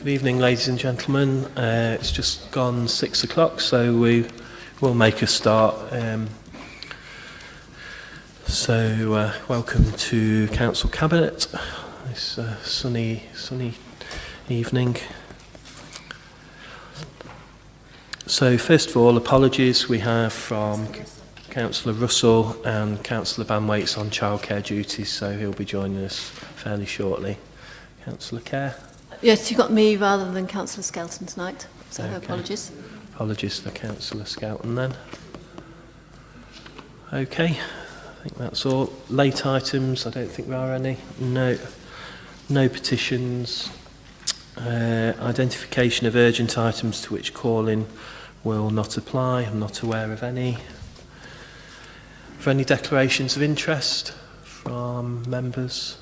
Good evening, ladies and gentlemen. It's just gone 6 o'clock, so we will make a start. Welcome to Council Cabinet this sunny evening. So first of all, apologies we have from Councillor Russell and Councillor Banwaits on childcare duties, so he'll be joining us fairly shortly. Councillor Kerr? Yes, you got me rather than Councillor Skelton tonight, so Okay. apologies. Apologies for Councillor Skelton then. Okay, I think that's all. Late items, I don't think there are any. No petitions. Identification of urgent items to which calling will not apply. I'm not aware of any. Are there any declarations of interest from members?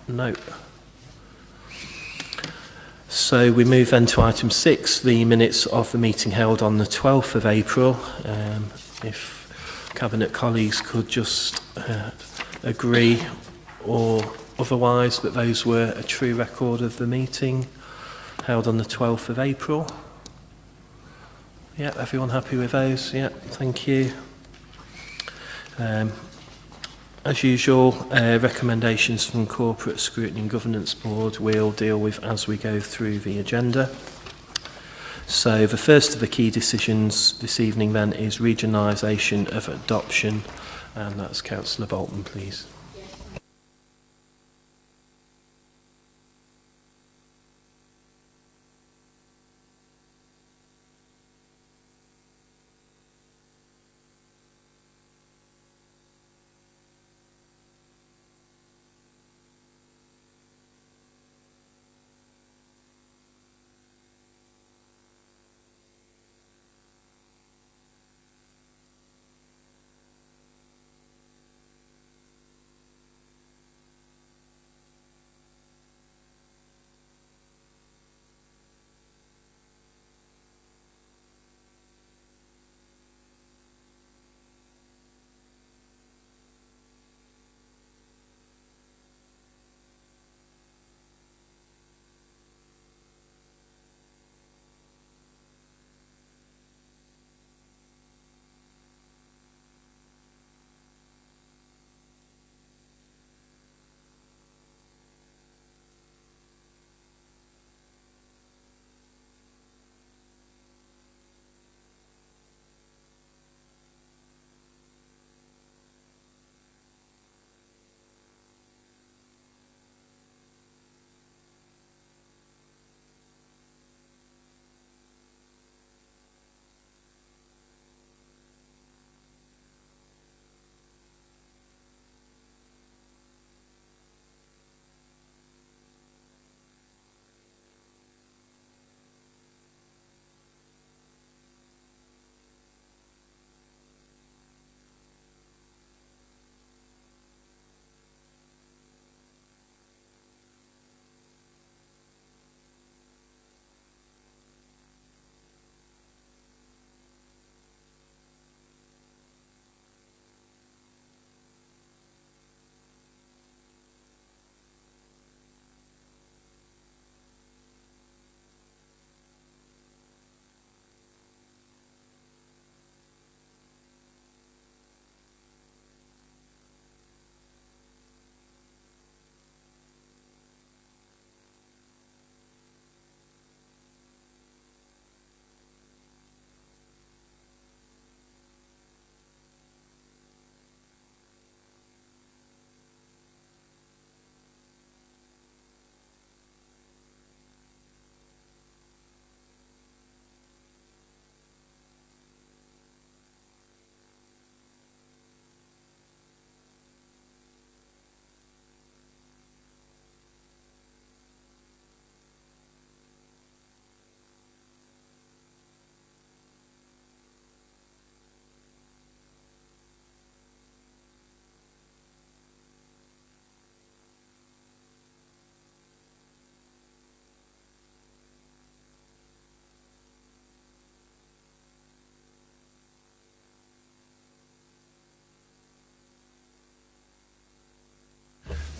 No. So we move then to item 6, the minutes of the meeting held on the 12th of April. If Cabinet colleagues could just agree or otherwise that those were a true record of the meeting held on the 12th of April. Yeah, everyone happy with those? Yeah, thank you. As usual, recommendations from Corporate Scrutiny and Governance Board we'll deal with as we go through the agenda. So the first of the key decisions this evening then is regionalisation of adoption, and that's Councillor Bolton, please.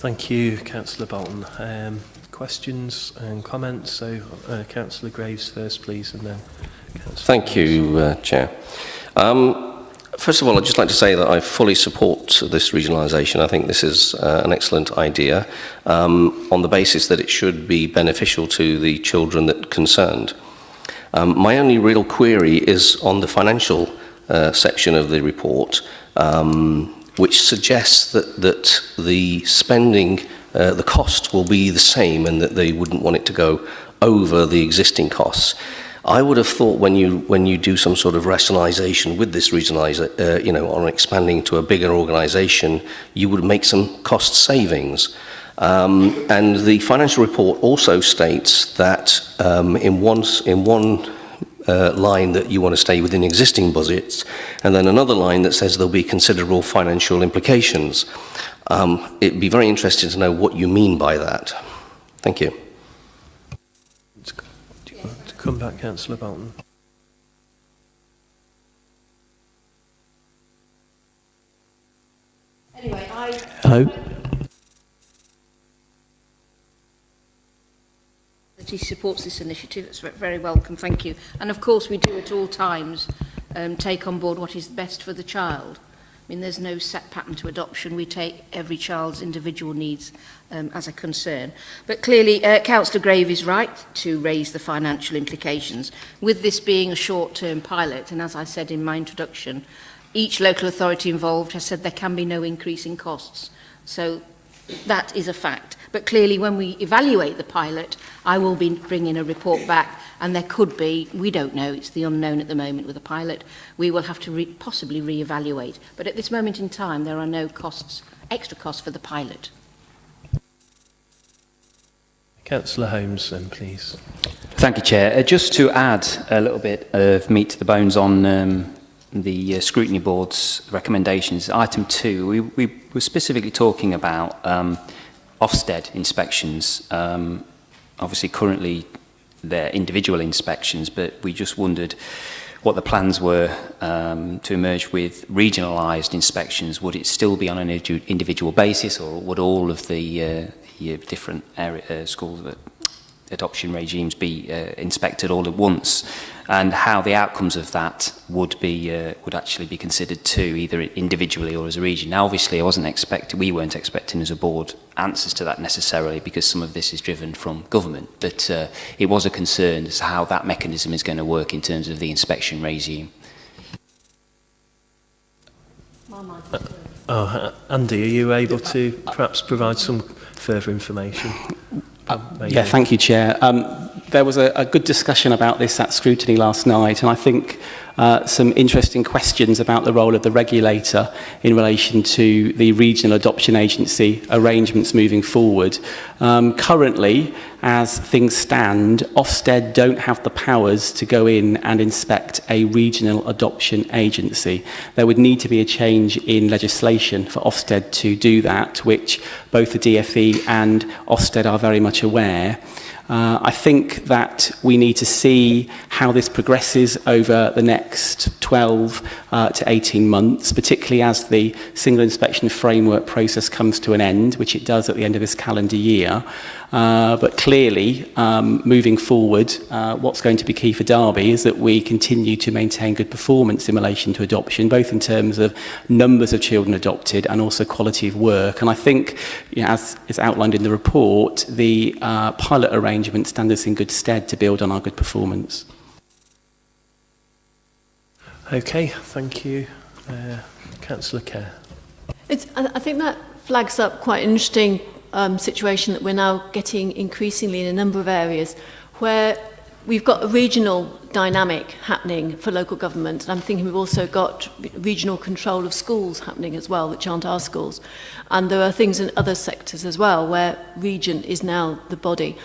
Thank you, Councillor Bolton. Questions and comments? So, Councillor Graves first, please, and then Councillor Thank you, Chair. First of all, I'd just like to say that I fully support this regionalisation. I think this is an excellent idea on the basis that it should be beneficial to the children that concerned. My only real query is on the financial section of the report, which suggests that the spending, the cost will be the same and that they wouldn't want it to go over the existing costs. I would have thought when you do some sort of rationalisation with this or expanding to a bigger organisation, you would make some cost savings. And the financial report also states that in one line that you want to stay within existing budgets, and then another line that says there'll be considerable financial implications. It'd be very interesting to know what you mean by that. Thank you. Do you want to come back, Councillor Bolton? Anyway, Hello. That he supports this initiative. It's very welcome, thank you. And of course we do at all times take on board what is best for the child. I mean, there's no set pattern to adoption. We take every child's individual needs as a concern. But clearly, Councillor Grave is right to raise the financial implications. With this being a short-term pilot, and as I said in my introduction, each local authority involved has said there can be no increase in costs. So that is a fact. But clearly, when we evaluate the pilot, I will be bringing a report back, and there could be, we don't know, it's the unknown at the moment with the pilot, we will have to possibly re-evaluate. But at this moment in time, there are no costs, extra costs for the pilot. Councillor Holmes, then, please. Thank you, Chair. Just to add a little bit of meat to the bones on the Scrutiny Board's recommendations, item 2, we were specifically talking about Ofsted inspections. Obviously, currently they're individual inspections, but we just wondered what the plans were to emerge with regionalised inspections. Would it still be on an individual basis, or would all of the different schools adoption regimes be inspected all at once, and how the outcomes of that would actually be considered too, either individually or as a region? Now, obviously, we weren't expecting as a board answers to that necessarily, because some of this is driven from government, but it was a concern as to how that mechanism is going to work in terms of the inspection regime. Andy, are you able to perhaps provide some further information? Yeah, thank you, Chair. There was a good discussion about this at Scrutiny last night, and I think some interesting questions about the role of the regulator in relation to the regional adoption agency arrangements moving forward. Currently, as things stand, Ofsted don't have the powers to go in and inspect a regional adoption agency. There would need to be a change in legislation for Ofsted to do that, which both the DfE and Ofsted are very much aware. I think that we need to see how this progresses over the next 12 to 18 months, particularly as the single inspection framework process comes to an end, which it does at the end of this calendar year. But clearly, moving forward, what's going to be key for Derby is that we continue to maintain good performance in relation to adoption, both in terms of numbers of children adopted and also quality of work. And I think, as is outlined in the report, the pilot arrangement stand us in good stead to build on our good performance. Okay, thank you. Councillor Kerr. I think that flags up quite an interesting situation that we're now getting increasingly in a number of areas where we've got a regional dynamic happening for local government. And I'm thinking we've also got regional control of schools happening as well, which aren't our schools. And there are things in other sectors as well where region is now the body.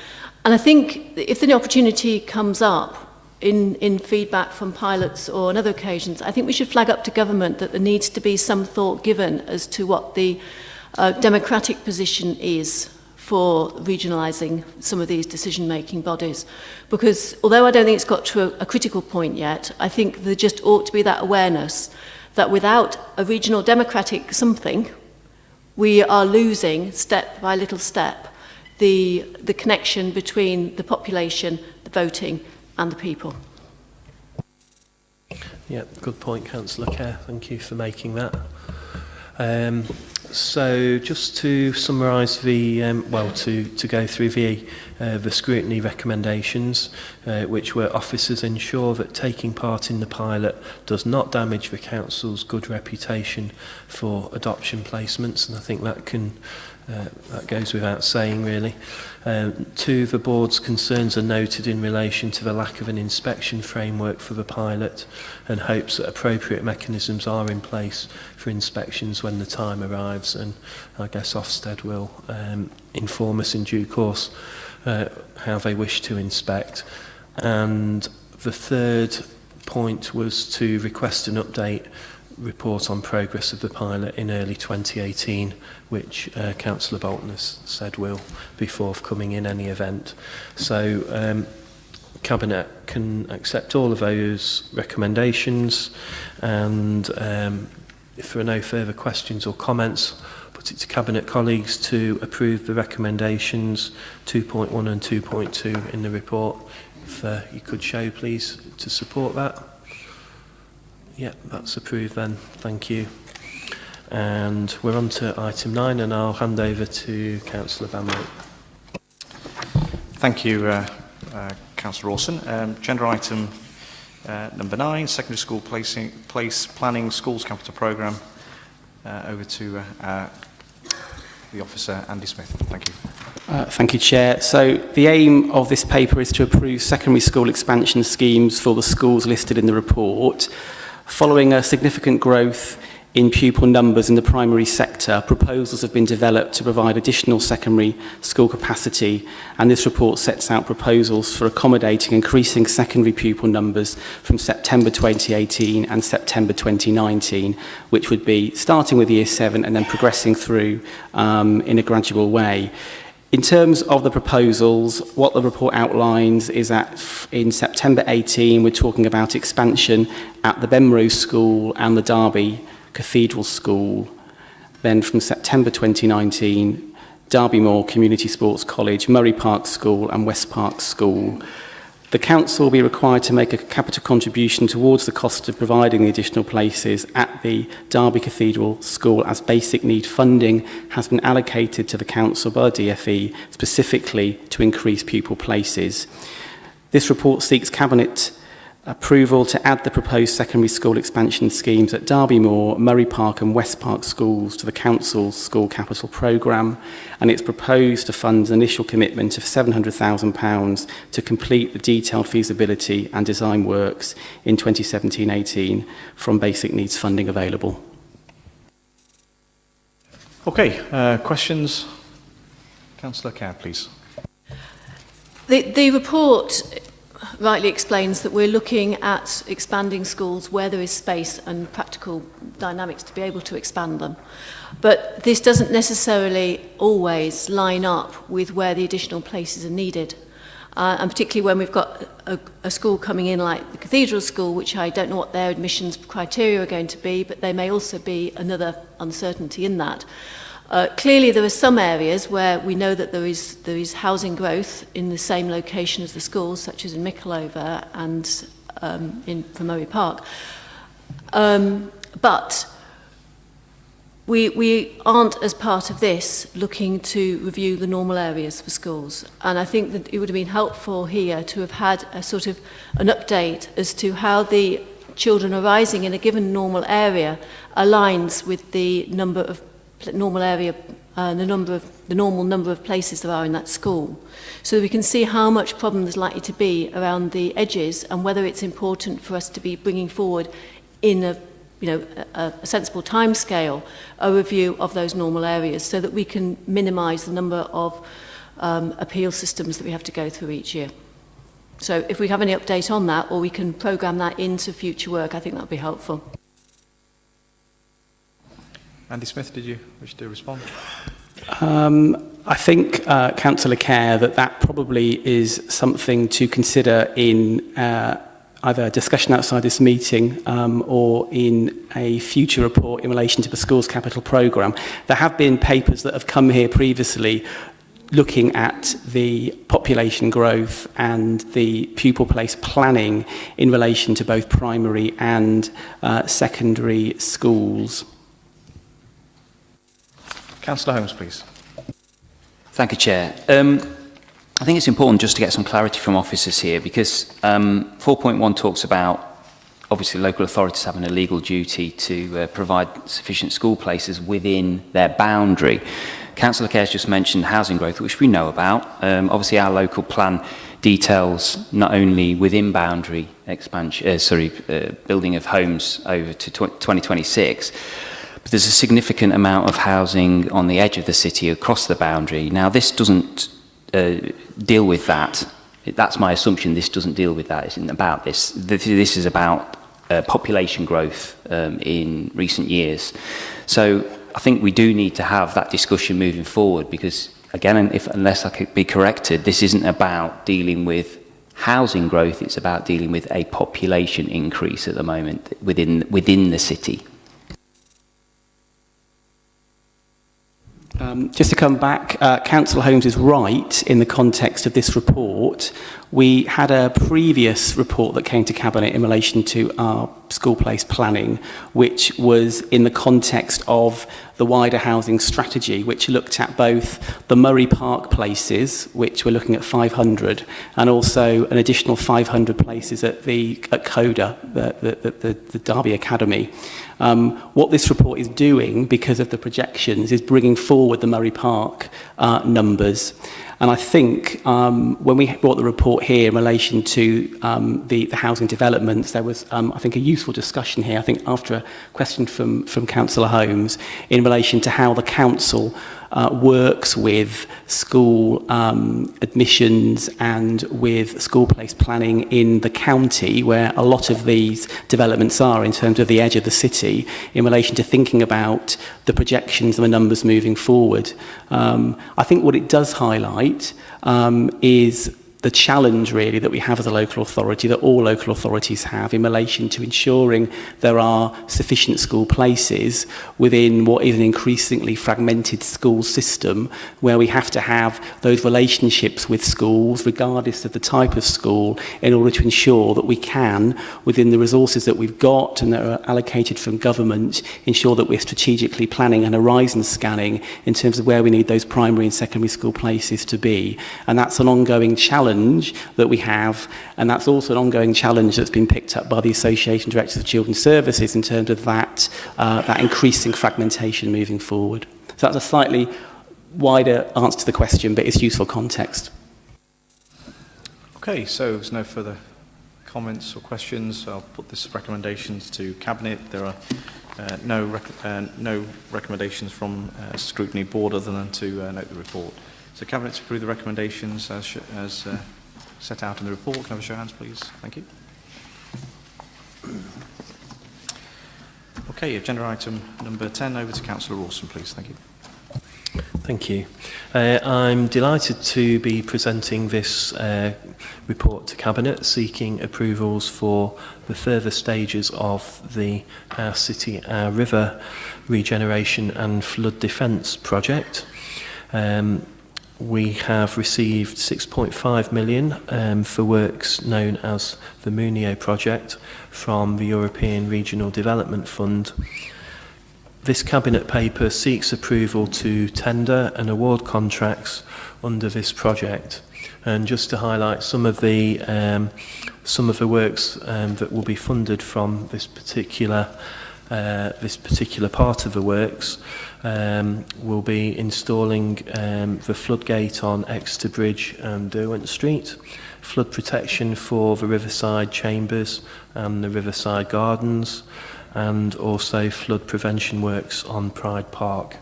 And I think if the opportunity comes up in feedback from pilots or on other occasions, I think we should flag up to government that there needs to be some thought given as to what the democratic position is for regionalising some of these decision-making bodies. Because although I don't think it's got to a critical point yet, I think there just ought to be that awareness that without a regional democratic something, we are losing, step by little step, the connection between the population, the voting and the people. Yeah, good point, Councillor Kerr. Thank you for making that. So just to summarise the, to go through the scrutiny recommendations, which were officers ensure that taking part in the pilot does not damage the council's good reputation for adoption placements, and I think that that goes without saying, really. Two, the board's concerns are noted in relation to the lack of an inspection framework for the pilot and hopes that appropriate mechanisms are in place for inspections when the time arrives, and I guess Ofsted will inform us in due course how they wish to inspect. And the third point was to request an update report on progress of the pilot in early 2018, which Councillor Bolton has said will be forthcoming in any event. So Cabinet can accept all of those recommendations, and if there are no further questions or comments, put it to Cabinet colleagues to approve the recommendations 2.1 and 2.2 in the report. If you could show, please, to support that. Yeah, that's approved then. Thank you. And we're on to item 9, and I'll hand over to Councillor Banley. Thank you, Councillor Rawson. Agenda item number 9, secondary school place planning schools capital programme. Over to the officer, Andy Smith. Thank you. Thank you, Chair. So the aim of this paper is to approve secondary school expansion schemes for the schools listed in the report. Following a significant growth in pupil numbers in the primary sector, proposals have been developed to provide additional secondary school capacity, and this report sets out proposals for accommodating increasing secondary pupil numbers from September 2018 and September 2019, which would be starting with Year 7 and then progressing through in a gradual way. In terms of the proposals, what the report outlines is that in September 18, we're talking about expansion at the Benrose School and the Derby Cathedral School. Then from September 2019, Derby Moor Community Sports College, Murray Park School and West Park School. The council will be required to make a capital contribution towards the cost of providing the additional places at the Derby Cathedral School, as basic need funding has been allocated to the council by the DFE specifically to increase pupil places. This report seeks Cabinet approval to add the proposed secondary school expansion schemes at Derby Moor, Murray Park and West Park schools to the council's school capital programme, and it's proposed to fund an initial commitment of £700,000 to complete the detailed feasibility and design works in 2017-18 from basic needs funding available. Okay, questions? Councillor Kerr, please. The report rightly explains that we're looking at expanding schools where there is space and practical dynamics to be able to expand them. But this doesn't necessarily always line up with where the additional places are needed. And particularly when we've got a school coming in like the Cathedral School, which I don't know what their admissions criteria are going to be, but there may also be another uncertainty in that. Clearly there are some areas where we know that there is housing growth in the same location as the schools, such as in Mickleover and in Murray Park. But we aren't, as part of this, looking to review the normal areas for schools. And I think that it would have been helpful here to have had a sort of an update as to how the children arising in a given normal area aligns with the number of normal area, the normal number of places there are in that school, so that we can see how much problem there's likely to be around the edges and whether it's important for us to be bringing forward in a sensible timescale a review of those normal areas, so that we can minimise the number of appeal systems that we have to go through each year. So if we have any update on that, or we can programme that into future work, I think that would be helpful. Andy Smith, did you wish to respond? I think, Councillor Kerr, that probably is something to consider in either a discussion outside this meeting or in a future report in relation to the Schools Capital Programme. There have been papers that have come here previously looking at the population growth and the pupil place planning in relation to both primary and secondary schools. Councillor Holmes, please. Thank you, Chair. I think it's important just to get some clarity from officers here, because 4.1 talks about, obviously, local authorities having a legal duty to provide sufficient school places within their boundary. Councillor Kerr's just mentioned housing growth, which we know about. Obviously, our local plan details not only within boundary expansion, building of homes over to 2026, but there's a significant amount of housing on the edge of the city across the boundary. Now, this doesn't deal with that. That's my assumption. This doesn't deal with that. It's about this. This is about population growth in recent years. So I think we do need to have that discussion moving forward, because, again, unless I could be corrected, this isn't about dealing with housing growth. It's about dealing with a population increase at the moment within the city. Just to come back, Councillor Holmes is right in the context of this report. We had a previous report that came to Cabinet in relation to our school place planning, which was in the context of the wider housing strategy, which looked at both the Murray Park places, which we're looking at 500, and also an additional 500 places at CODA, the Derby Academy. What this report is doing, because of the projections, is bringing forward the Murray Park numbers. And I think when we brought the report here in relation to the housing developments, there was, I think, a useful discussion here, I think, after a question from Councillor Holmes, in relation to how the council works with school admissions and with school place planning in the county, where a lot of these developments are in terms of the edge of the city, in relation to thinking about the projections and the numbers moving forward. I think what it does highlight is the challenge really that we have as a local authority, that all local authorities have, in relation to ensuring there are sufficient school places within what is an increasingly fragmented school system, where we have to have those relationships with schools, regardless of the type of school, in order to ensure that we can, within the resources that we've got and that are allocated from government, ensure that we're strategically planning and horizon scanning in terms of where we need those primary and secondary school places to be. And that's an ongoing challenge that we have, and that's also an ongoing challenge that's been picked up by the Association of Directors of Children's Services in terms of that increasing fragmentation moving forward. So that's a slightly wider answer to the question, but it's useful context. Okay, so there's no further comments or questions. I'll put this recommendations to Cabinet. There are no recommendations from Scrutiny Board other than to note the report. So Cabinet to approve the recommendations as set out in the report. Can I have a show of hands, please? Thank you. Okay, agenda item number 10, over to Councillor Rawson, please. Thank you. Thank you. I'm delighted to be presenting this report to Cabinet, seeking approvals for the further stages of the Our City, Our River regeneration and flood defence project. We have received 6.5 million for works known as the Munio project from the European Regional Development Fund. This Cabinet paper seeks approval to tender and award contracts under this project. And just to highlight some of the works that will be funded from this particular part of the works, will be installing the floodgate on Exeter Bridge and Derwent Street, flood protection for the Riverside Chambers and the Riverside Gardens, and also flood prevention works on Pride Park.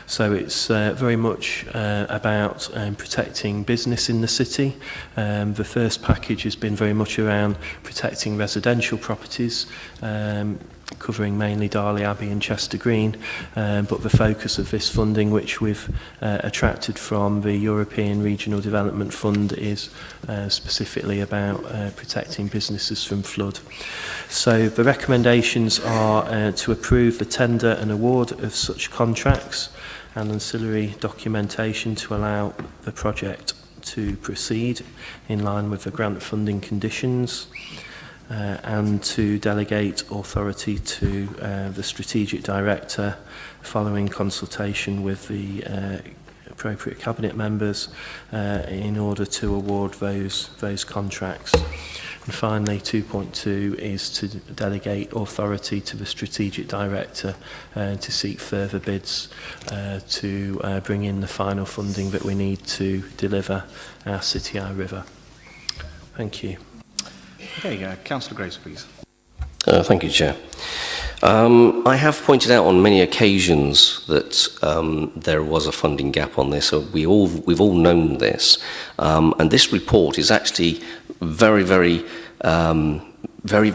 So it's very much about protecting business in the city. The first package has been very much around protecting residential properties, covering mainly Darley Abbey and Chester Green, but the focus of this funding, which we've attracted from the European Regional Development Fund, is specifically about protecting businesses from flood. So the recommendations are to approve the tender and award of such contracts and ancillary documentation to allow the project to proceed in line with the grant funding conditions, and to delegate authority to the Strategic Director following consultation with the appropriate Cabinet members in order to award those contracts. And finally, 2.2 is to delegate authority to the Strategic Director to seek further bids to bring in the final funding that we need to deliver our City Eye River. Thank you. Okay, Councillor Grace, please. Thank you, Chair. I have pointed out on many occasions that there was a funding gap on this, so we've all known this, and this report is actually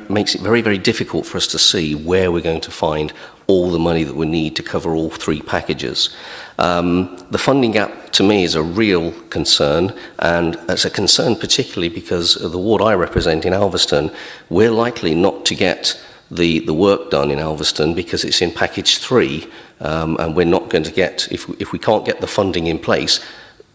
makes it very difficult for us to see where we're going to find all the money that we need to cover all three packages. The funding gap to me is a real concern, and it's a concern particularly because of the ward I represent in Alveston. We're likely not to get the work done in Alveston because it's in package 3, and we're not going to get, if we can't get the funding in place.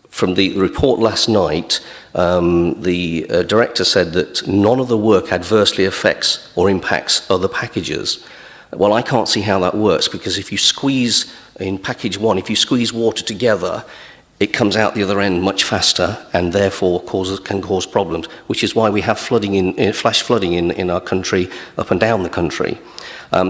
From the report last night, the director said that none of the work adversely affects or impacts other packages. Well, I can't see how that works, because if you squeeze, in package 1, if you squeeze water together, it comes out the other end much faster and therefore can cause problems, which is why we have flooding flash flooding in our country, up and down the country.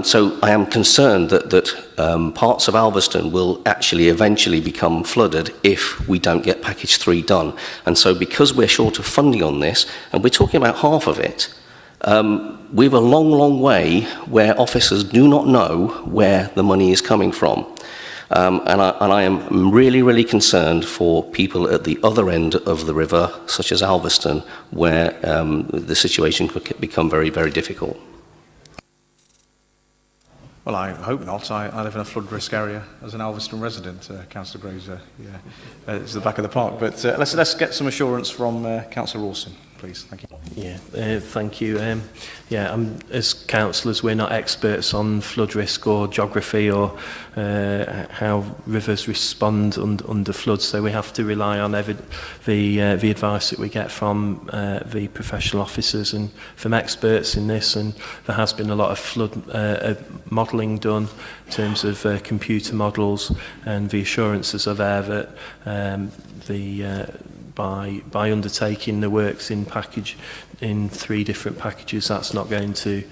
So I am concerned that parts of Alveston will actually eventually become flooded if we don't get package 3 done. And so because we're short of funding on this, and we're talking about half of it, we've a long way where officers do not know where the money is coming from. And I am really concerned for people at the other end of the river, such as Alveston, where the situation could become very difficult. Well, I hope not. I live in a flood risk area as an Alveston resident, Councillor Graves. It's the back of the park. But let's get some assurance from Councillor Rawson, please. Thank you. Yeah, thank you. As councillors, we're not experts on flood risk or geography or how rivers respond under floods, so we have to rely on the advice that we get from the professional officers and from experts in this. And there has been a lot of flood modelling done in terms of computer models, and the assurances are there that by undertaking the works in 3 different packages, that's not going to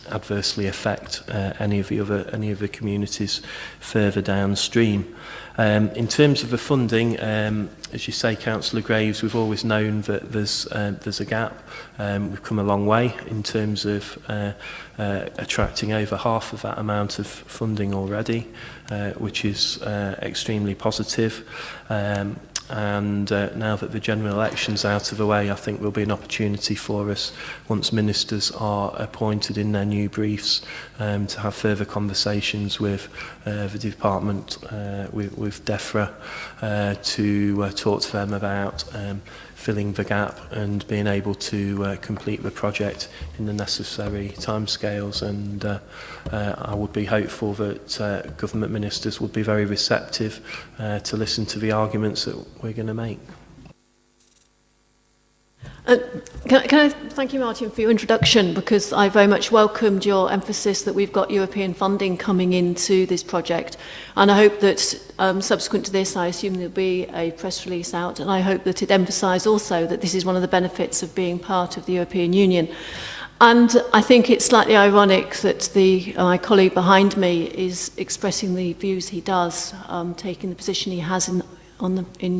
adversely affect any of the communities further downstream. In terms of the funding, as you say, Councillor Graves, we've always known that there's a gap. We've come a long way in terms of attracting over half of that amount of funding already, which is extremely positive. And now that the general election's out of the way, I think there'll be an opportunity for us, once ministers are appointed in their new briefs, to have further conversations with the department, with DEFRA, to talk to them about filling the gap and being able to complete the project in the necessary timescales. And I would be hopeful that government ministers would be very receptive to listen to the arguments that we're going to make. Can I thank you, Martin, for your introduction, because I very much welcomed your emphasis that we've got European funding coming into this project, and I hope that subsequent to this, I assume there'll be a press release out, and I hope that it emphasised also that this is one of the benefits of being part of the European Union. And I think it's slightly ironic that my colleague behind me is expressing the views he does, taking the position he has in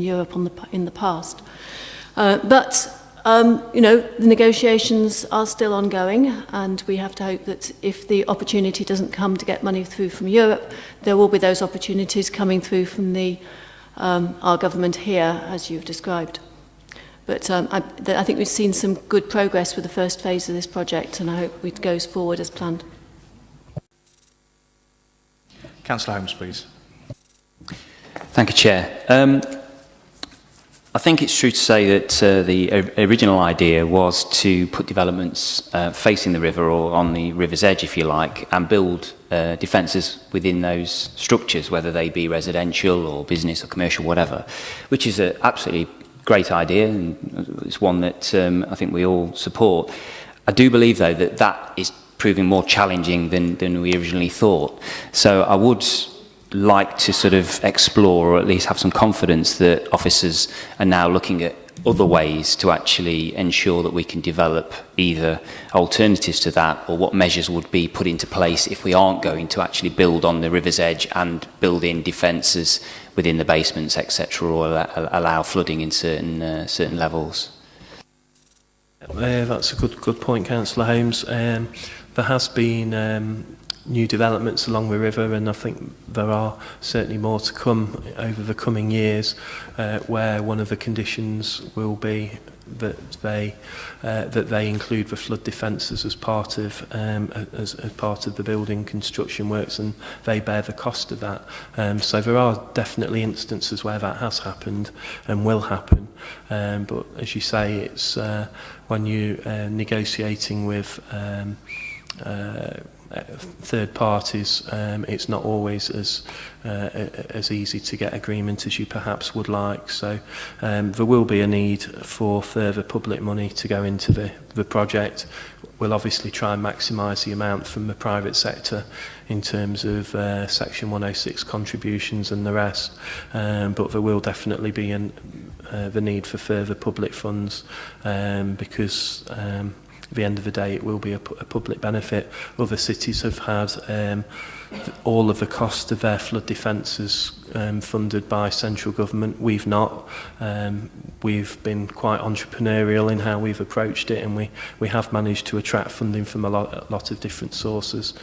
Europe in the past. The negotiations are still ongoing, and we have to hope that if the opportunity doesn't come to get money through from Europe, there will be those opportunities coming through from our government here, as you've described. But I think we've seen some good progress with the first phase of this project, and I hope it goes forward as planned. Councillor Holmes, please. Thank you, Chair. I think it's true to say that the original idea was to put developments facing the river or on the river's edge, if you like, and build defences within those structures, whether they be residential or business or commercial, whatever, which is an absolutely great idea, and it's one that I think we all support. I do believe, though, that that is proving more challenging than we originally thought. So I would like to sort of explore, or at least have some confidence that officers are now looking at other ways to actually ensure that we can develop either alternatives to that, or what measures would be put into place if we aren't going to actually build on the river's edge and build in defences within the basements, etc., or allow flooding in certain levels. That's a good point, Councillor Holmes. There has been new developments along the river, and I think there are certainly more to come over the coming years, where one of the conditions will be that they include the flood defences as part of the building construction works, and they bear the cost of that. So there are definitely instances where that has happened and will happen. But as you say, it's when you're negotiating with third parties, it's not always as easy to get agreement as you perhaps would like. So there will be a need for further public money to go into the project. We'll obviously try and maximise the amount from the private sector in terms of Section 106 contributions and the rest, but there will definitely be the need for further public funds, because at the end of the day, it will be a public benefit. Other cities have had all of the cost of their flood defences funded by central government. We've not. We've been quite entrepreneurial in how we've approached it, and we have managed to attract funding from a lot of different sources,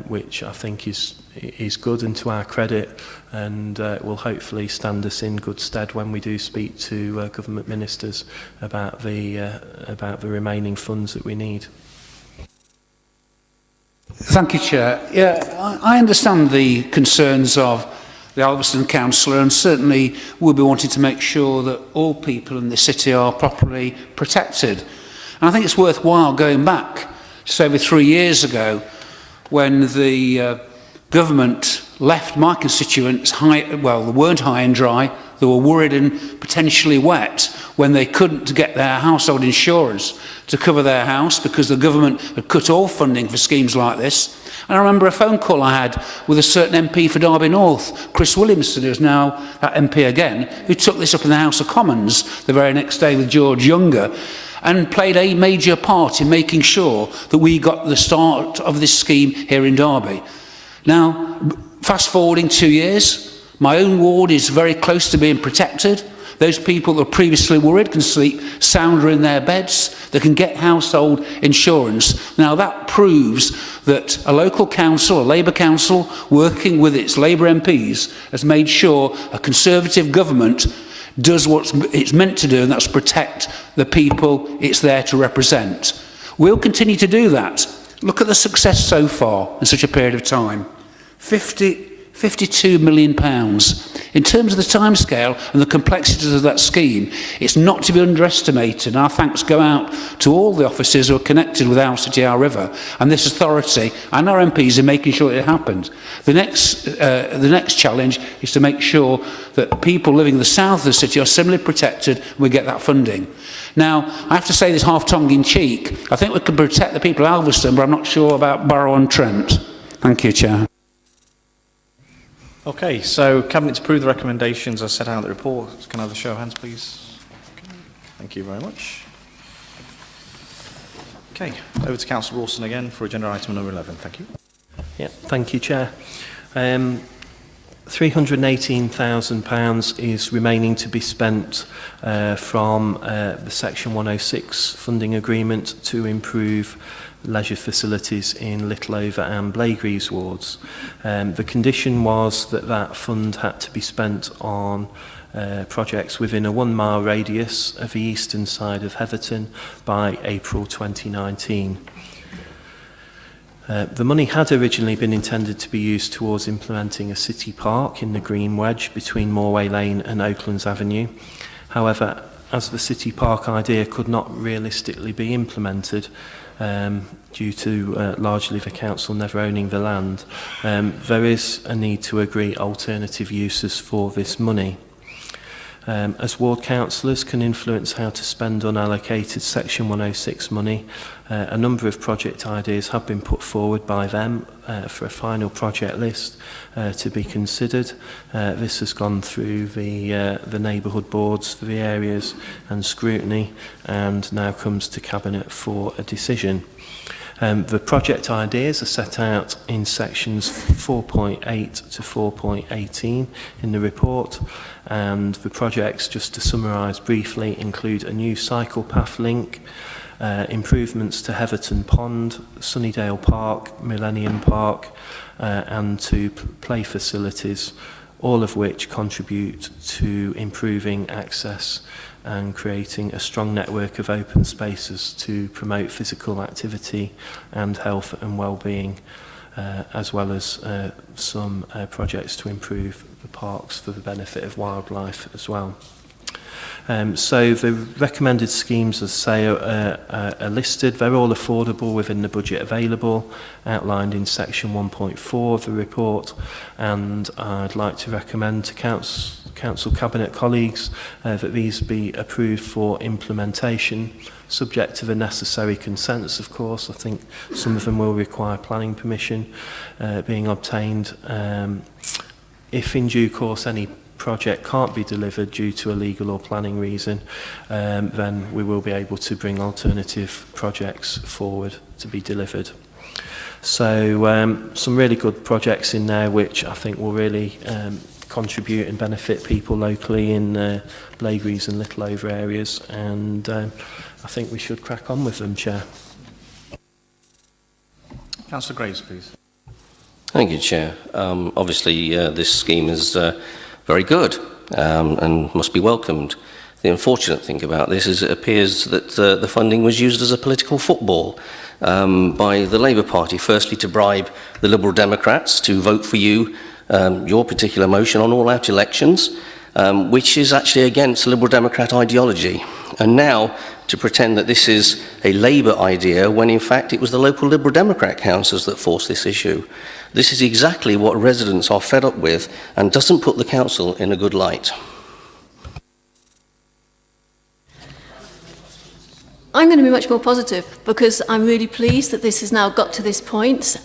which I think is good and to our credit, and will hopefully stand us in good stead when we do speak to government ministers about the remaining funds that we need. Thank you, Chair. Yeah, I understand the concerns of the Alveston councillor, and certainly we'll be wanting to make sure that all people in the city are properly protected. And I think it's worthwhile going back just over 3 years ago, when the government left my constituents they weren't high and dry, they were worried and potentially wet when they couldn't get their household insurance to cover their house because the government had cut all funding for schemes like this. And I remember a phone call I had with a certain MP for Derby North, Chris Williamson, who's now that MP again, who took this up in the House of Commons the very next day with George Younger, and played a major part in making sure that we got the start of this scheme here in Derby. Now, fast forwarding 2 years, my own ward is very close to being protected. Those people that were previously worried can sleep sounder in their beds. They can get household insurance. Now that proves that a local council, a Labour council, working with its Labour MPs, has made sure a Conservative government does what it's meant to do, and that's protect the people it's there to represent. We'll continue to do that. Look at the success so far in such a period of time. £52 million. In terms of the timescale and the complexities of that scheme, it's not to be underestimated. Our thanks go out to all the officers who are connected with our city, our river, and this authority and our MPs in making sure it happens. The next challenge is to make sure that people living in the south of the city are similarly protected and we get that funding. Now, I have to say this half tongue in cheek. I think we can protect the people of Alveston, but I'm not sure about Barrow-on-Trent. Thank you, Chair. Okay, so Cabinet to approve the recommendations as set out in the report. Can I have a show of hands, please? Okay. Thank you very much. Okay, over to Councillor Rawson again for agenda item number 11. Thank you. Yeah, thank you, Chair. £318,000 is remaining to be spent from the Section 106 funding agreement to improve leisure facilities in Littleover and Blaegreaves wards. The condition was that that fund had to be spent on projects within a 1 mile radius of the eastern side of Heatherton by April 2019. The money had originally been intended to be used towards implementing a city park in the Green Wedge between Morway Lane and Oaklands Avenue. However, as the city park idea could not realistically be implemented due to largely the council never owning the land, there is a need to agree alternative uses for this money. As ward councillors can influence how to spend unallocated Section 106 money, a number of project ideas have been put forward by them for a final project list to be considered. This has gone through the neighbourhood boards for the areas and scrutiny, and now comes to Cabinet for a decision. The project ideas are set out in sections 4.8 to 4.18 in the report, and the projects, just to summarise briefly, include a new cycle path link, improvements to Heatherton Pond, Sunnydale Park, Millennium Park, and to play facilities, all of which contribute to improving access and creating a strong network of open spaces to promote physical activity and health and well-being, as well as some projects to improve the parks for the benefit of wildlife as well. So the recommended schemes, as I say, are listed. They're all affordable within the budget available, outlined in section 1.4 of the report, and I'd like to recommend to Council Cabinet colleagues that these be approved for implementation, subject to the necessary consents, of course. I think some of them will require planning permission being obtained. If in due course any project can't be delivered due to a legal or planning reason, then we will be able to bring alternative projects forward to be delivered. So some really good projects in there which I think will really contribute and benefit people locally in Blaegreys and Littleover areas, and I think we should crack on with them, Chair. Councillor Graves, please. Thank you, Chair. Obviously, this scheme is very good and must be welcomed. The unfortunate thing about this is it appears that the funding was used as a political football by the Labour Party, firstly to bribe the Liberal Democrats to vote for you, your particular motion on all-out elections, which is actually against Liberal Democrat ideology, and now to pretend that this is a Labour idea when in fact it was the local Liberal Democrat councillors that forced this issue. This is exactly what residents are fed up with and doesn't put the council in a good light. I'm going to be much more because I'm really pleased that this has now got to this point.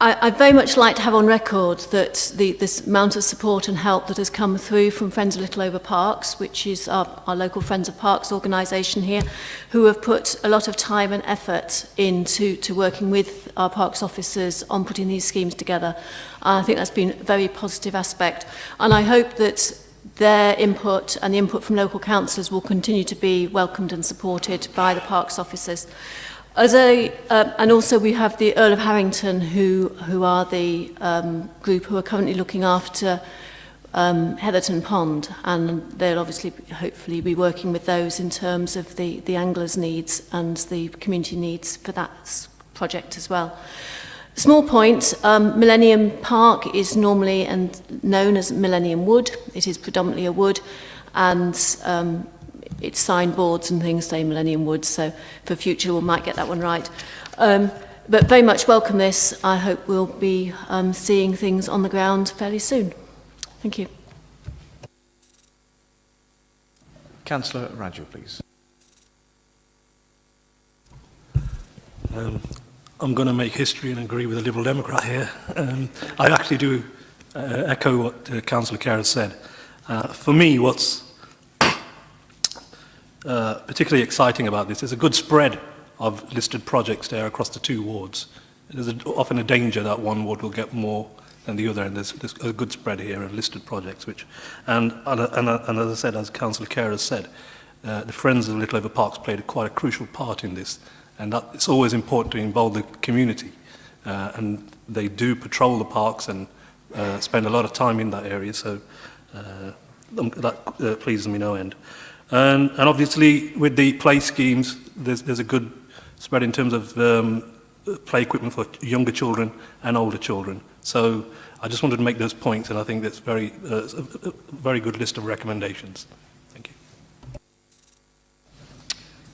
I'd very much like to have on record that this amount of support and help that has come through from Friends of Littleover Parks, which is our local Friends of Parks organisation here, who have put a lot of time and effort into working with our parks officers on putting these schemes together. I think that's been a very positive aspect, and I hope that their input and the input from local councillors will continue to be welcomed and supported by the parks officers. And also we have the Earl of Harrington, who are the group who are currently looking after Heatherton Pond, and they'll obviously hopefully be working with those in terms of the anglers' needs and the community needs for that project as well. Small point, Millennium Park is normally known as Millennium Wood. It is predominantly a wood, and its signboards and things say Millennium Wood, so for future we might get that one right. But very much welcome this. I hope we'll be seeing things on the ground fairly soon. Thank you. Councillor Raju, please. I'm going to make history and agree with the Liberal Democrat here. I actually do echo what Councillor Kerr has said. For me, what's particularly exciting about this is a good spread of listed projects there across the two wards. There's often a danger that one ward will get more than the other, and there's a good spread here of listed projects. And as I said, as Councillor Kerr has said, the Friends of Littleover Parks played quite a crucial part in this, and that it's always important to involve the community, and they do patrol the parks and spend a lot of time in that area, so that pleases me no end. And obviously with the play schemes, there's a good spread in terms of play equipment for younger children and older children. So I just wanted to make those points, and I think that's a very good list of recommendations. Thank you.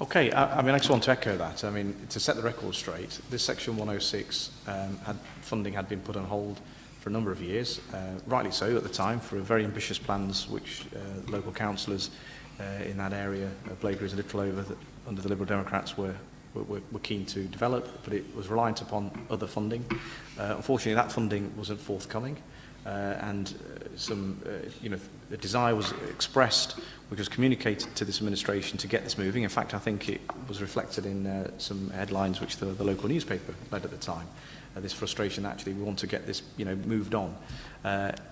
Okay, I mean, I just want to echo that. I mean, to set the record straight, this Section 106 funding had been put on hold for a number of years, rightly so at the time, for very ambitious plans which local councillors in that area of Blakeridge and Littleover that under the Liberal Democrats were keen to develop, but it was reliant upon other funding. Unfortunately, that funding wasn't forthcoming, and the desire was expressed, which was communicated to this administration to get this moving. In fact, I think it was reflected in some headlines which the local newspaper led at the time. This frustration, actually, we want to get this, moved on.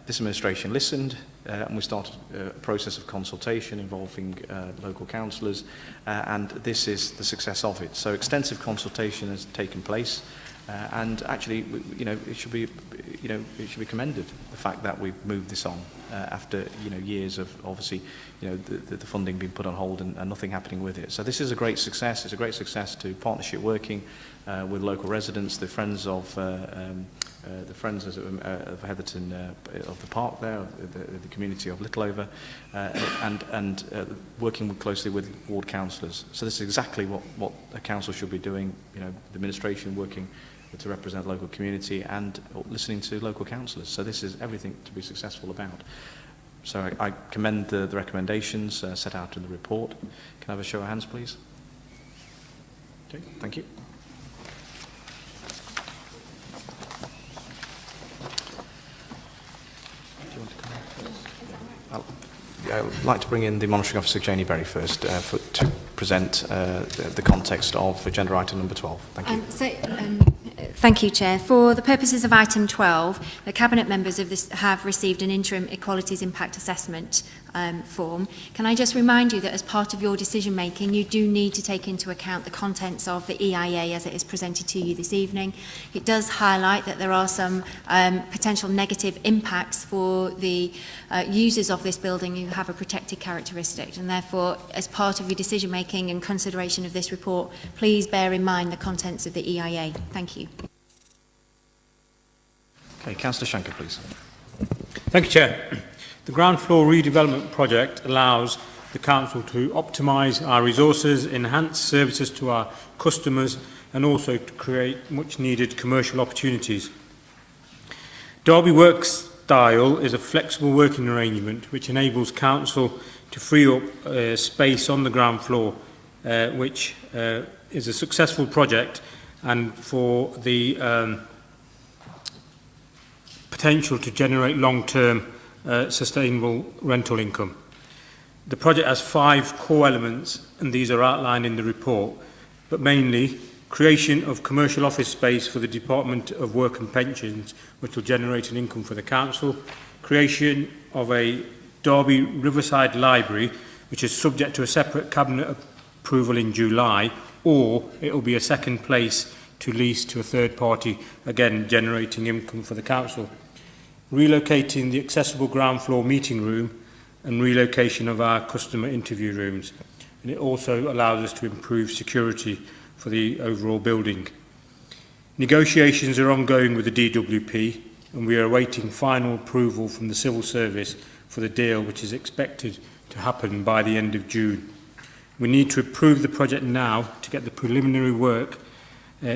This administration listened, and we started a process of consultation involving local councillors, and this is the success of it. So extensive consultation has taken place, and actually, it should be commended, the fact that we've moved this on after years of obviously the funding being put on hold and nothing happening with it. So this is a great success. It's a great success to partnership working with local residents, the friends of Heatherton of the park there, the community of Littleover, and working closely with ward councillors. So this is exactly what a council should be doing. The administration working to represent the local community and listening to local councillors. So this is everything to be successful about. So I commend the recommendations set out in the report. Can I have a show of hands, please? Okay, thank you. I'd like to bring in the Monitoring Officer, Janie Berry, first to present the context of agenda item number 12. Thank you. Thank you, Chair. For the purposes of item 12, the Cabinet members of this have received an interim equalities impact assessment form. Can I just remind you that as part of your decision making, you do need to take into account the contents of the EIA as it is presented to you this evening. It does highlight that there are some potential negative impacts for the users of this building who have a protected characteristic, and therefore, as part of your decision making and consideration of this report, please bear in mind the contents of the EIA. Thank you. Okay, Councillor Shanker, please. Thank you, Chair. The ground floor redevelopment project allows the Council to optimise our resources, enhance services to our customers, and also to create much needed commercial opportunities. Derby Work Style is a flexible working arrangement which enables Council to free up space on the ground floor, which is a successful project, and for the potential to generate long-term sustainable rental income. The project has 5 core elements, and these are outlined in the report, but mainly creation of commercial office space for the Department of Work and Pensions, which will generate an income for the Council, creation of a Derby Riverside Library, which is subject to a separate Cabinet approval in July, or it will be a second place to lease to a third party, again generating income for the Council. Relocating the accessible ground floor meeting room and relocation of our customer interview rooms. And it also allows us to improve security for the overall building. Negotiations are ongoing with the DWP, and we are awaiting final approval from the Civil Service for the deal, which is expected to happen by the end of June. We need to approve the project now to get the preliminary work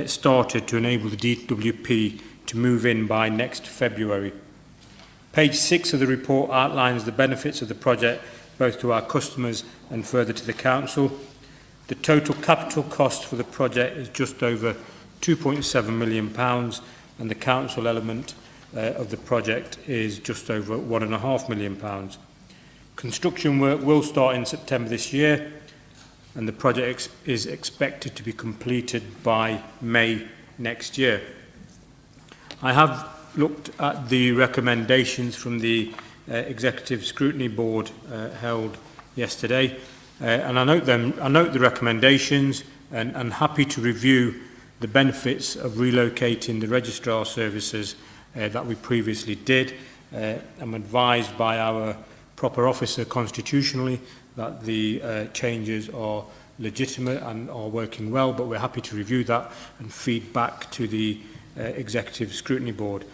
started to enable the DWP to move in by next February. Page 6 of the report outlines the benefits of the project both to our customers and further to the Council. The total capital cost for the project is just over £2.7 million, and the Council element of the project is just over £1.5 million. Construction work will start in September this year, and the project is expected to be completed by May next year. I have looked at the recommendations from the Executive Scrutiny Board held yesterday, and I note the recommendations, and I'm happy to review the benefits of relocating the registrar services that we previously did. I'm advised by our proper officer constitutionally that the changes are legitimate and are working well, but we're happy to review that and feed back to the Executive Scrutiny Board.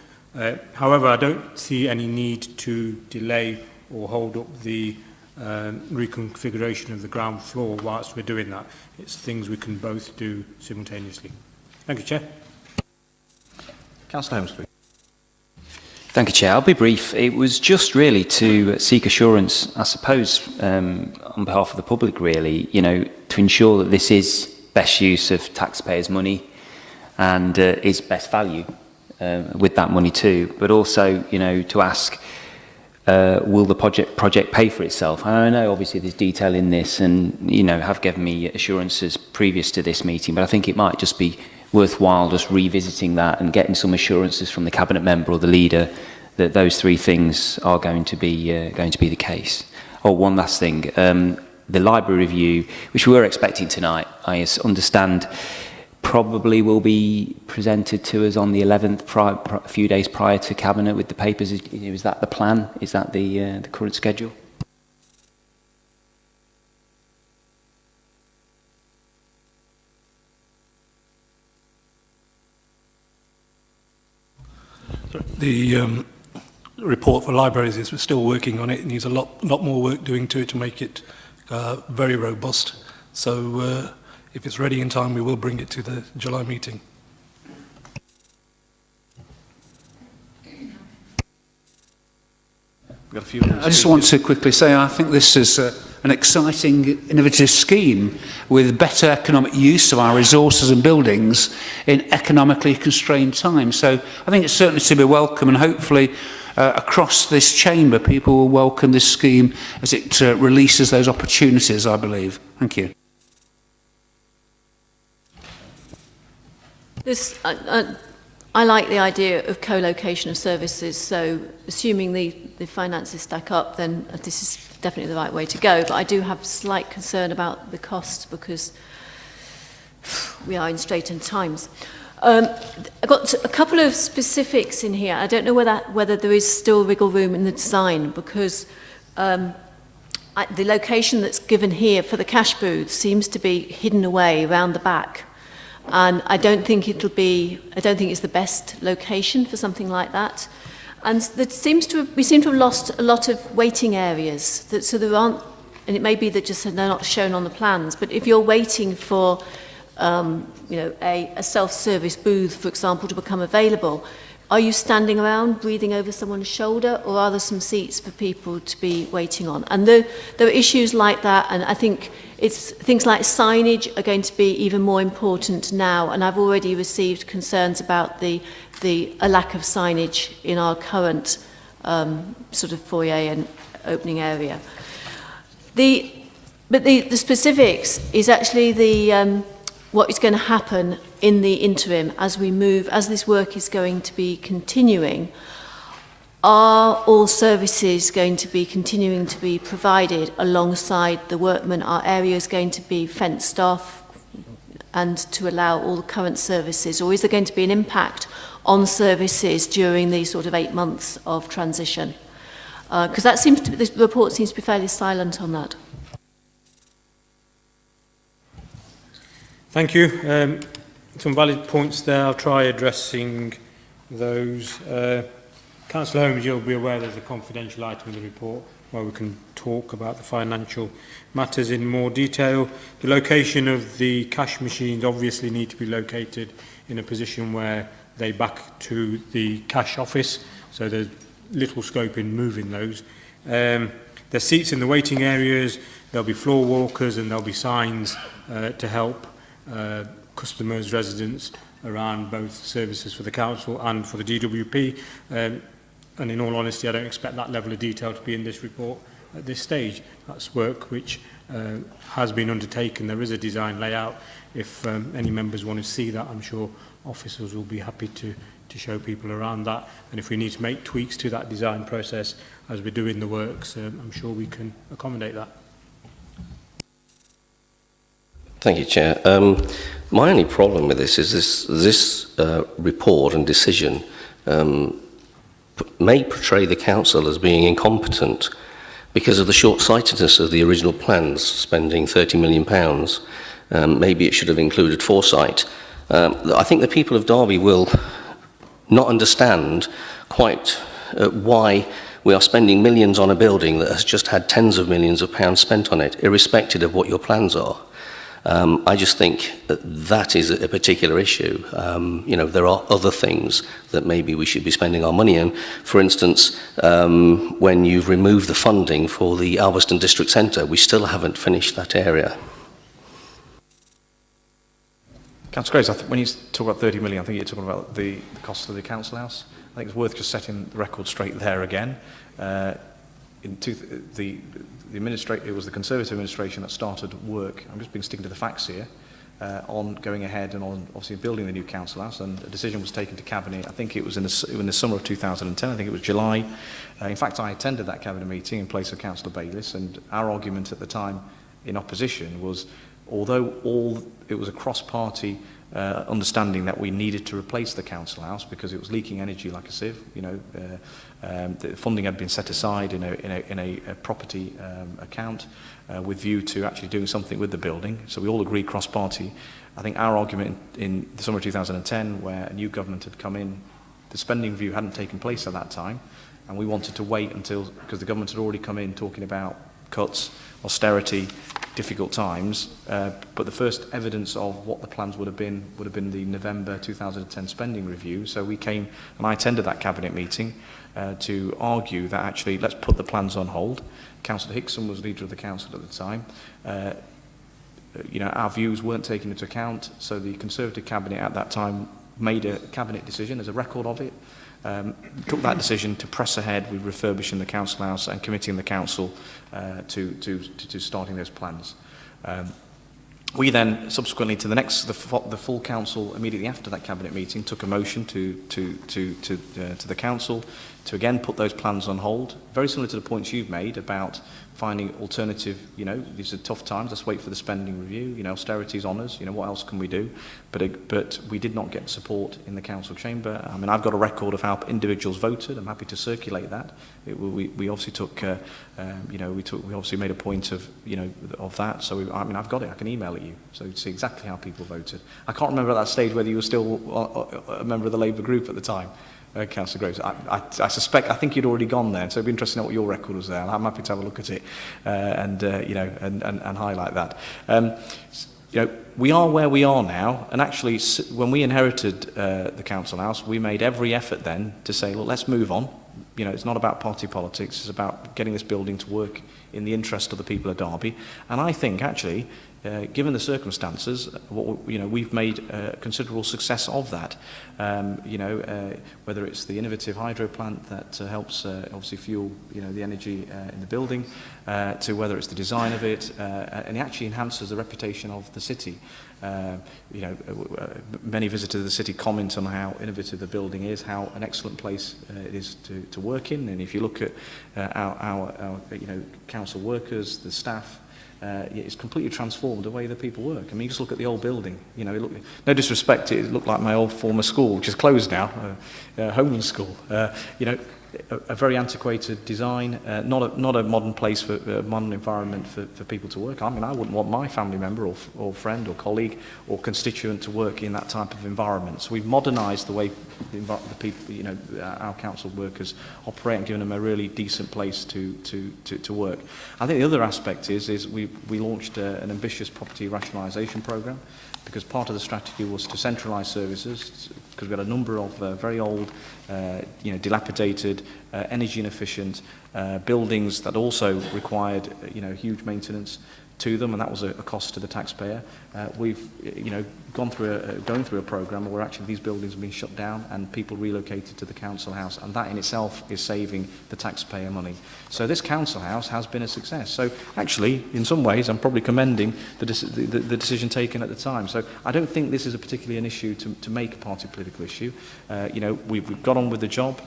However, I don't see any need to delay or hold up the reconfiguration of the ground floor whilst we're doing that. It's things we can both do simultaneously. Thank you, Chair. Councillor Holmes, please. Thank you, Chair. I'll be brief. It was just really to seek assurance, I suppose, on behalf of the public, really, you know, to ensure that this is best use of taxpayers' money and is best value with that money too. But also, you know, to ask, will the project pay for itself? And I know, obviously, there's detail in this and, you know, have given me assurances previous to this meeting, but I think it might just be worthwhile just revisiting that and getting some assurances from the cabinet member or the leader that those three things are going to be the case. Oh, one last thing, the library review, which we were expecting tonight, I understand, probably will be presented to us on the 11th, a few days prior to cabinet with the papers. Is that the plan? Is that the current schedule? The report for libraries is we're still working on it. It needs a lot more work doing to it to make it very robust. So if it's ready in time, we will bring it to the July meeting. We've got a few minutes. I just want to quickly say I think this is an exciting, innovative scheme with better economic use of our resources and buildings in economically constrained times. So I think it's certainly to be welcome, and hopefully across this chamber people will welcome this scheme as it releases those opportunities, I believe. Thank you. I like the idea of co-location of services, so assuming the finances stack up, then this is definitely the right way to go. But I do have slight concern about the cost because we are in straitened times. I've got a couple of specifics in here. I don't know whether there is still wiggle room in the design, because the location that's given here for the cash booth seems to be hidden away around the back. And I don't think it's the best location for something like that. And we seem to have lost a lot of waiting areas. So there aren't, and it may be that just they're not shown on the plans, but if you're waiting for a self-service booth, for example, to become available, are you standing around breathing over someone's shoulder, or are there some seats for people to be waiting on? And there are issues like that, and I think things like signage are going to be even more important now, and I've already received concerns about a lack of signage in our current sort of foyer and opening area. But the specifics is actually what is going to happen in the interim as this work is going to be continuing. Are all services going to be continuing to be provided alongside the workmen? Are areas going to be fenced off and to allow all the current services? Or is there going to be an impact on services during the sort of 8 months of transition? Because the report seems to be fairly silent on that. Thank you. Some valid points there. I'll try addressing those. Councillor Holmes, you'll be aware there's a confidential item in the report where we can talk about the financial matters in more detail. The location of the cash machines obviously need to be located in a position where they back to the cash office, so there's little scope in moving those. There's seats in the waiting areas, there'll be floor walkers, and there'll be signs to help customers, residents around both services for the council and for the DWP. And in all honesty, I don't expect that level of detail to be in this report at this stage. That's work which has been undertaken. There is a design layout. If any members want to see that, I'm sure officers will be happy to show people around that. And if we need to make tweaks to that design process as we're doing the works, I'm sure we can accommodate that. Thank you, Chair. My only problem with this is this report and decision may portray the council as being incompetent because of the short-sightedness of the original plans, spending £30 million. Maybe it should have included foresight. I think the people of Derby will not understand quite why we are spending millions on a building that has just had tens of millions of pounds spent on it, irrespective of what your plans are. I just think that is a particular issue. You know, there are other things that maybe we should be spending our money on. For instance, when you've removed the funding for the Alveston District Centre, we still haven't finished that area. Councillor Graves, when you talk about 30 million, I think you're talking about the cost of the council house. I think it's worth just setting the record straight there again. It was the Conservative administration that started work. I'm just sticking to the facts here, on going ahead and on obviously building the new council house, and a decision was taken to cabinet. I think it was in the summer of 2010. I think it was July. In fact, I attended that cabinet meeting in place of Councillor Bayliss, and our argument at the time in opposition was, although it was a cross-party understanding that we needed to replace the council house because it was leaking energy like a sieve. You know, the funding had been set aside in a property account with view to actually doing something with the building. So we all agreed cross-party. I think our argument in the summer of 2010, where a new government had come in, the spending review hadn't taken place at that time, and we wanted to wait until, because the government had already come in talking about cuts, austerity, difficult times, but the first evidence of what the plans would have been the November 2010 spending review. So we came, and I attended that cabinet meeting to argue that actually let's put the plans on hold. Councillor Hickson was leader of the council at the time. You know, our views weren't taken into account, so the Conservative cabinet at that time made a cabinet decision, as a record of it, took that decision to press ahead with refurbishing the council house and committing the council to starting those plans. We then, subsequently to the full council immediately after that cabinet meeting, took a motion to the council to again put those plans on hold. Very similar to the points you've made about finding alternative, you know, these are tough times, let's wait for the spending review, you know, austerity's on us, you know, what else can we do? But we did not get support in the council chamber. I mean, I've got a record of how individuals voted. I'm happy to circulate that. We obviously took, you know, we obviously made a point of, you know, of that. So, I mean, I've got it. I can email it you. So you see exactly how people voted. I can't remember at that stage whether you were still a member of the Labour group at the time. Councillor Graves, I suspect, I think you'd already gone there, so it'd be interesting to know what your record was there. I'm happy to have a look at it you know, and highlight that. You know, we are where we are now, and actually, when we inherited the council house, we made every effort then to say, look, let's move on. You know, it's not about party politics, it's about getting this building to work in the interest of the people of Derby. And I think, actually, given the circumstances, you know, we've made considerable success of that. You know, whether it's the innovative hydro plant that helps obviously fuel, you know, the energy in the building, to whether it's the design of it, and it actually enhances the reputation of the city. You know, many visitors of the city comment on how innovative the building is, how an excellent place it is to work in. And if you look at our you know, council workers, the staff, it's completely transformed the way that people work. I mean, you just look at the old building. You know, no disrespect, it looked like my old former school, which is closed now, Homeland School. You know, a very antiquated design, not a modern place for a modern environment for people to work. I mean, I wouldn't want my family member or friend or colleague or constituent to work in that type of environment. So we've modernised the way the people, you know, our council workers operate and given them a really decent place to work. I think the other aspect is we launched an ambitious property rationalisation programme, because part of the strategy was to centralise services, because we had a number of very old, you know, dilapidated, energy inefficient buildings that also required, you know, huge maintenance to them, and that was a cost to the taxpayer. We've, you know, going through a programme where actually these buildings have been shut down and people relocated to the council house, and that in itself is saving the taxpayer money. So this council house has been a success. So actually, in some ways, I'm probably commending the decision taken at the time. So I don't think this is particularly an issue to make a party political issue. You know, we've got on with the job.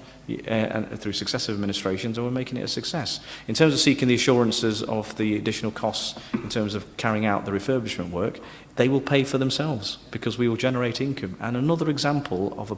and through successive administrations, and we're making it a success. In terms of seeking the assurances of the additional costs in terms of carrying out the refurbishment work, they will pay for themselves because we will generate income. And another example of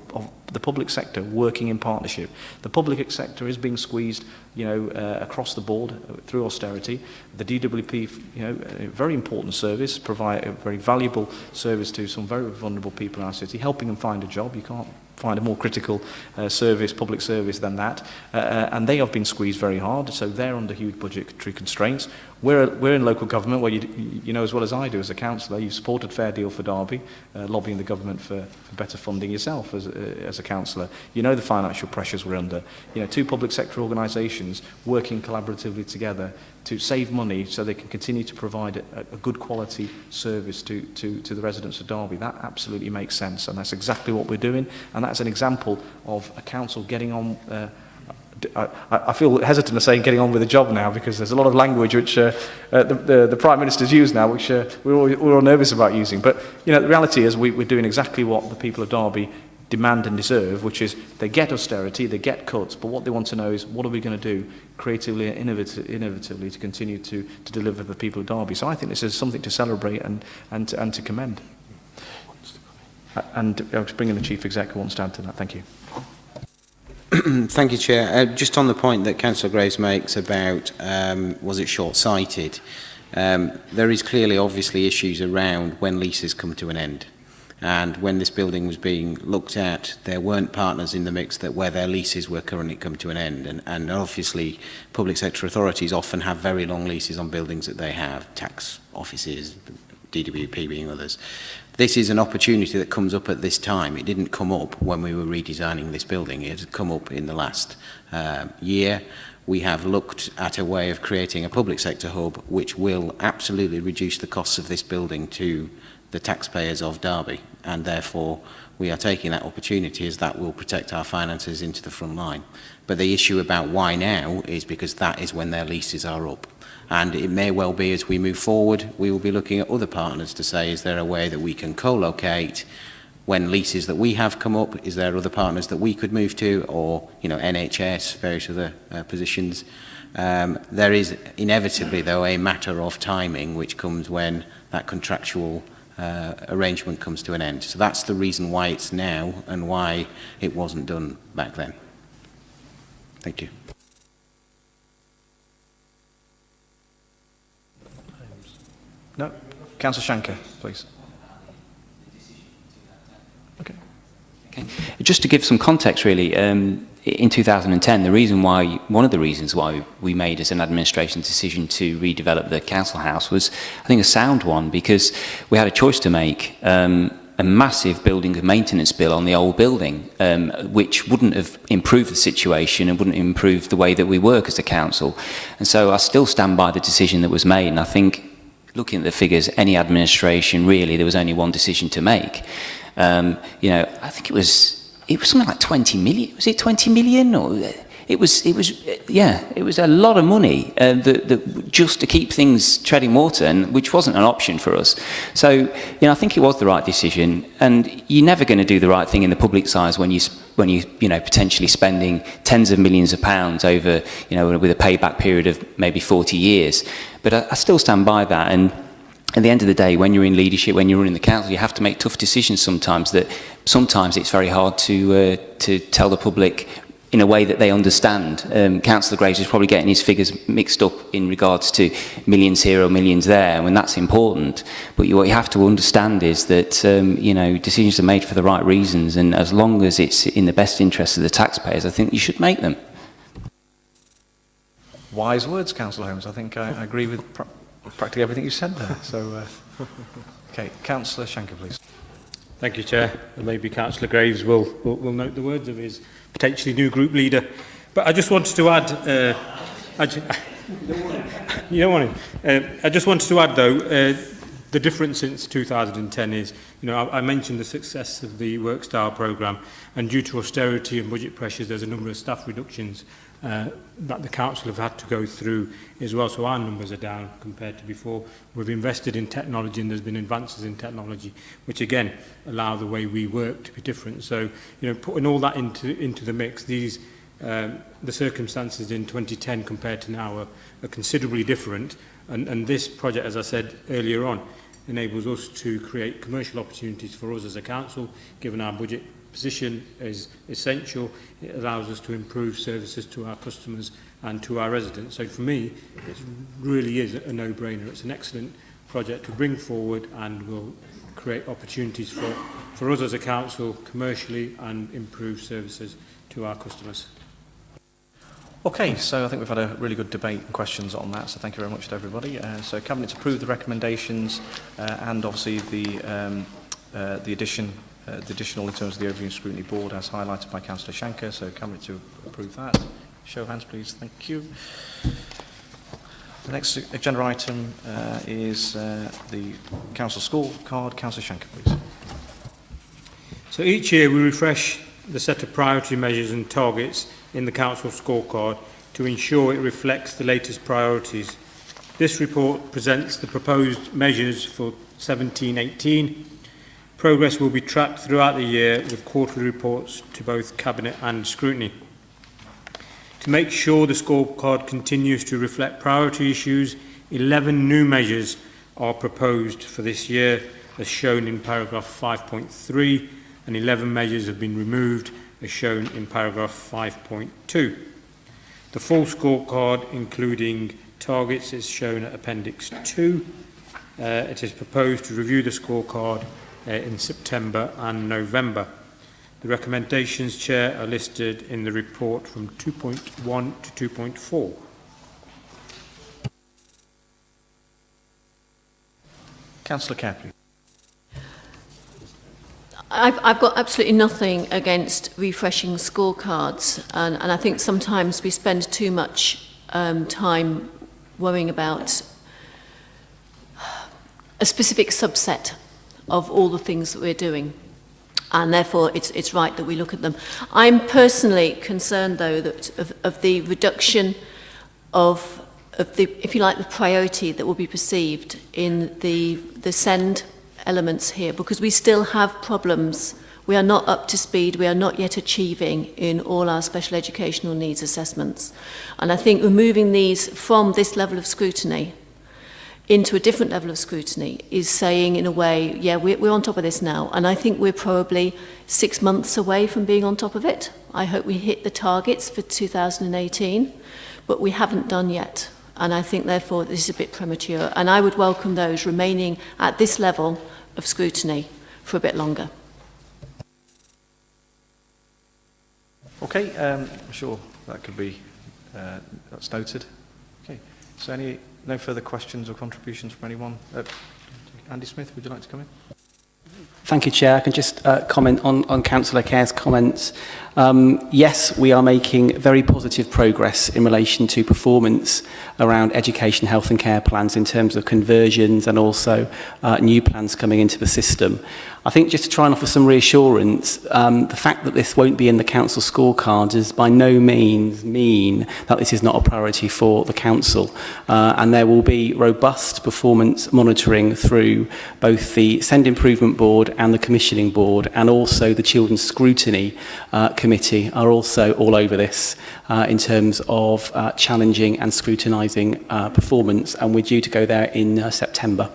the public sector working in partnership. The public sector is being squeezed, across the board through austerity. The DWP, a very important service, provide a very valuable service to some very vulnerable people in our city, helping them find a job. You can't find a more critical public service than that. And they have been squeezed very hard, so they're under huge budgetary constraints. We're in local government where you know as well as I do as a councillor, you've supported Fair Deal for Derby, lobbying the government for better funding yourself as a councillor. You know the financial pressures we're under. Two public sector organisations working collaboratively together to save money so they can continue to provide a good quality service to the residents of Derby. That absolutely makes sense, and that's exactly what we're doing, and that's an example of a council getting on. I feel hesitant to say getting on with the job now because there's a lot of language which the Prime Minister's used now, which we're all nervous about using. But the reality is we're doing exactly what the people of Derby demand and deserve, which is they get austerity, they get cuts, but what they want to know is what are we going to do creatively and innovatively to continue to deliver for the people of Derby. So I think this is something to celebrate and to commend. And I was bringing the Chief Exec who wants to add to that. Thank you. Thank you, Chair. Just on the point that Councillor Graves makes about was it short-sighted, there is clearly obviously issues around when leases come to an end. And when this building was being looked at, there weren't partners in the mix where their leases were currently come to an end. And obviously, public sector authorities often have very long leases on buildings that they have, tax offices, DWP being others. This is an opportunity that comes up at this time. It didn't come up when we were redesigning this building. It had come up in the last year. We have looked at a way of creating a public sector hub which will absolutely reduce the costs of this building to the taxpayers of Derby, and therefore we are taking that opportunity as that will protect our finances into the front line. But the issue about why now is because that is when their leases are up. And it may well be as we move forward, we will be looking at other partners to say, is there a way that we can co-locate when leases that we have come up? Is there other partners that we could move to, or NHS, various other positions? There is inevitably, though, a matter of timing which comes when that contractual arrangement comes to an end. So that's the reason why it's now and why it wasn't done back then. Thank you. No? Councillor Shanker, please. Okay. Just to give some context, really, in 2010, one of the reasons why we made as an administration decision to redevelop the council house was, I think, a sound one, because we had a choice to make. A massive building and maintenance bill on the old building, which wouldn't have improved the situation and wouldn't improve the way that we work as a council. And so I still stand by the decision that was made, and I think, looking at the figures, any administration, really, there was only one decision to make. I think it was something like 20 million. Was it 20 million? Or it was a lot of money that just to keep things treading water, and which wasn't an option for us. So, I think it was the right decision, and you're never going to do the right thing in the public size when you potentially spending tens of millions of pounds over, with a payback period of maybe 40 years. But I still stand by that, and at the end of the day, when you're in leadership, when you're running the council, you have to make tough decisions sometimes that sometimes it's very hard to tell the public in a way that they understand. Councillor Graves is probably getting his figures mixed up in regards to millions here or millions there, and that's important. But what you have to understand is that decisions are made for the right reasons, and as long as it's in the best interest of the taxpayers, I think you should make them. Wise words, Councillor Holmes. I think I agree with practically everything you said there. So, okay, Councillor Shanker, please. Thank you, Chair. And maybe Councillor Graves will note the words of his potentially new group leader. But I just wanted to add, you don't want him. I just wanted to add, though, the difference since 2010 is, I mentioned the success of the work style programme, and due to austerity and budget pressures, there's a number of staff reductions that the council have had to go through as well. So our numbers are down compared to before. We've invested in technology, and there's been advances in technology, which again allow the way we work to be different. So, putting all that into the mix, these the circumstances in 2010 compared to now are considerably different, and this project, as I said earlier on, enables us to create commercial opportunities for us as a council, given our budget position is essential. It allows us to improve services to our customers and to our residents. So for me, it really is a no-brainer. It's an excellent project to bring forward and will create opportunities for us as a council commercially and improve services to our customers. Okay, so I think we've had a really good debate and questions on that, so thank you very much to everybody. So Cabinet to approve the recommendations and obviously the additional in terms of the Overview and Scrutiny Board as highlighted by Councillor Shanker, so Cabinet to approve that. Show of hands please, thank you. The next agenda item is the Council Scorecard. Councillor Shanker please. So each year we refresh the set of priority measures and targets in the Council Scorecard to ensure it reflects the latest priorities. This report presents the proposed measures for 17-18. Progress will be tracked throughout the year with quarterly reports to both Cabinet and Scrutiny. To make sure the scorecard continues to reflect priority issues, 11 new measures are proposed for this year, as shown in paragraph 5.3, and 11 measures have been removed, as shown in paragraph 5.2. The full scorecard, including targets, is shown at Appendix 2. It is proposed to review the scorecard in September and November. The recommendations, Chair, are listed in the report from 2.1 to 2.4. Councillor Kerr, please. I've got absolutely nothing against refreshing scorecards, and I think sometimes we spend too much time worrying about a specific subset of all the things that we're doing, and therefore it's right that we look at them. I'm personally concerned, though, that of the reduction of the, if you like, the priority that will be perceived in the SEND elements here, because we still have problems. We are not up to speed, we are not yet achieving in all our special educational needs assessments. And I think removing these from this level of scrutiny into a different level of scrutiny is saying, in a way, yeah, we're on top of this now. And I think we're probably 6 months away from being on top of it. I hope we hit the targets for 2018, but we haven't done yet. And I think, therefore, this is a bit premature. And I would welcome those remaining at this level of scrutiny for a bit longer. Okay, I'm sure that could be, that's noted. Okay, so no further questions or contributions from anyone? Andy Smith, would you like to come in? Thank you, Chair. I can just comment on Councillor Kerr's comments. Yes, we are making very positive progress in relation to performance around education, health and care plans in terms of conversions and also new plans coming into the system. I think just to try and offer some reassurance, the fact that this won't be in the council scorecard does by no means mean that this is not a priority for the council. And there will be robust performance monitoring through both the SEND Improvement Board and the Commissioning Board, and also the Children's Scrutiny Committee are also all over this in terms of challenging and scrutinising performance, and we're due to go there in September.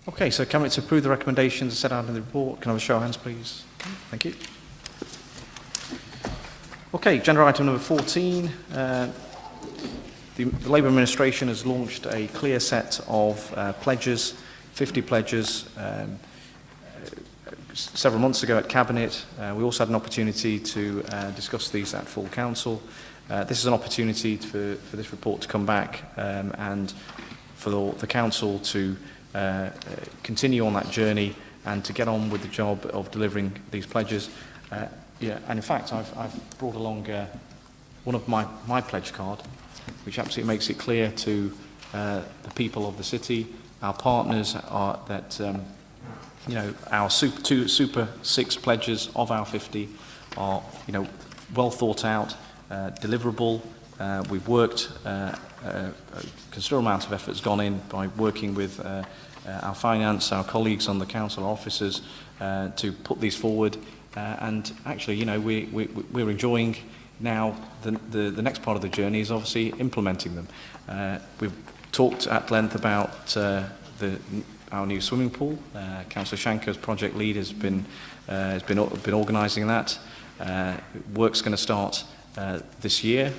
Okay, so Cabinet to approve the recommendations set out in the report. Can I have a show of hands, please? Thank you. Okay, agenda item number 14. The Labour Administration has launched a clear set of pledges, 50 pledges, several months ago at Cabinet. We also had an opportunity to discuss these at full council. This is an opportunity for this report to come back and for the council to continue on that journey and to get on with the job of delivering these pledges. Yeah, and in fact, I've brought along one of my pledge card, which absolutely makes it clear to the people of the city, our partners, that you know, our Super 6 pledges of our 50 are, you know, well thought out, deliverable. We've worked, a considerable amount of effort has gone in by working with our finance, our colleagues on the council, our officers, to put these forward. And actually, you know, we're enjoying now the next part of the journey is obviously implementing them. We've talked at length about our new swimming pool. Councillor Shanker's project lead has been organising that. Work's going to start this year.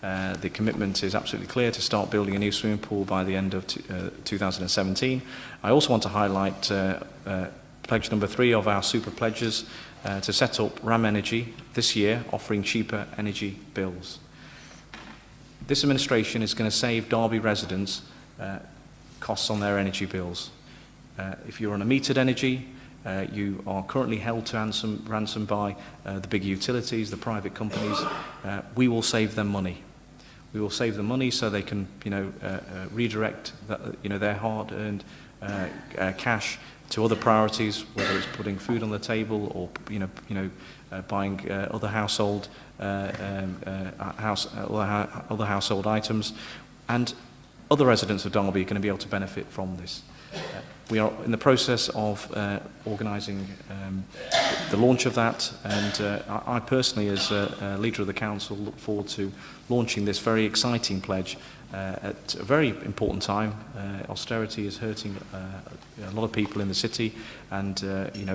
The commitment is absolutely clear to start building a new swimming pool by the end of 2017. I also want to highlight pledge number 3 of our super pledges to set up RAM Energy this year, offering cheaper energy bills. This administration is going to save Derby residents costs on their energy bills. If you're on a metered energy, you are currently held to ransom by the big utilities, the private companies. We will save them money. We will save them money so they can, redirect their hard-earned cash to other priorities, whether it's putting food on the table or buying other household household items, and other residents of Derby are going to be able to benefit from this. We are in the process of organising the launch of that, and I personally, as a leader of the council, look forward to launching this very exciting pledge at a very important time. Austerity is hurting a lot of people in the city, and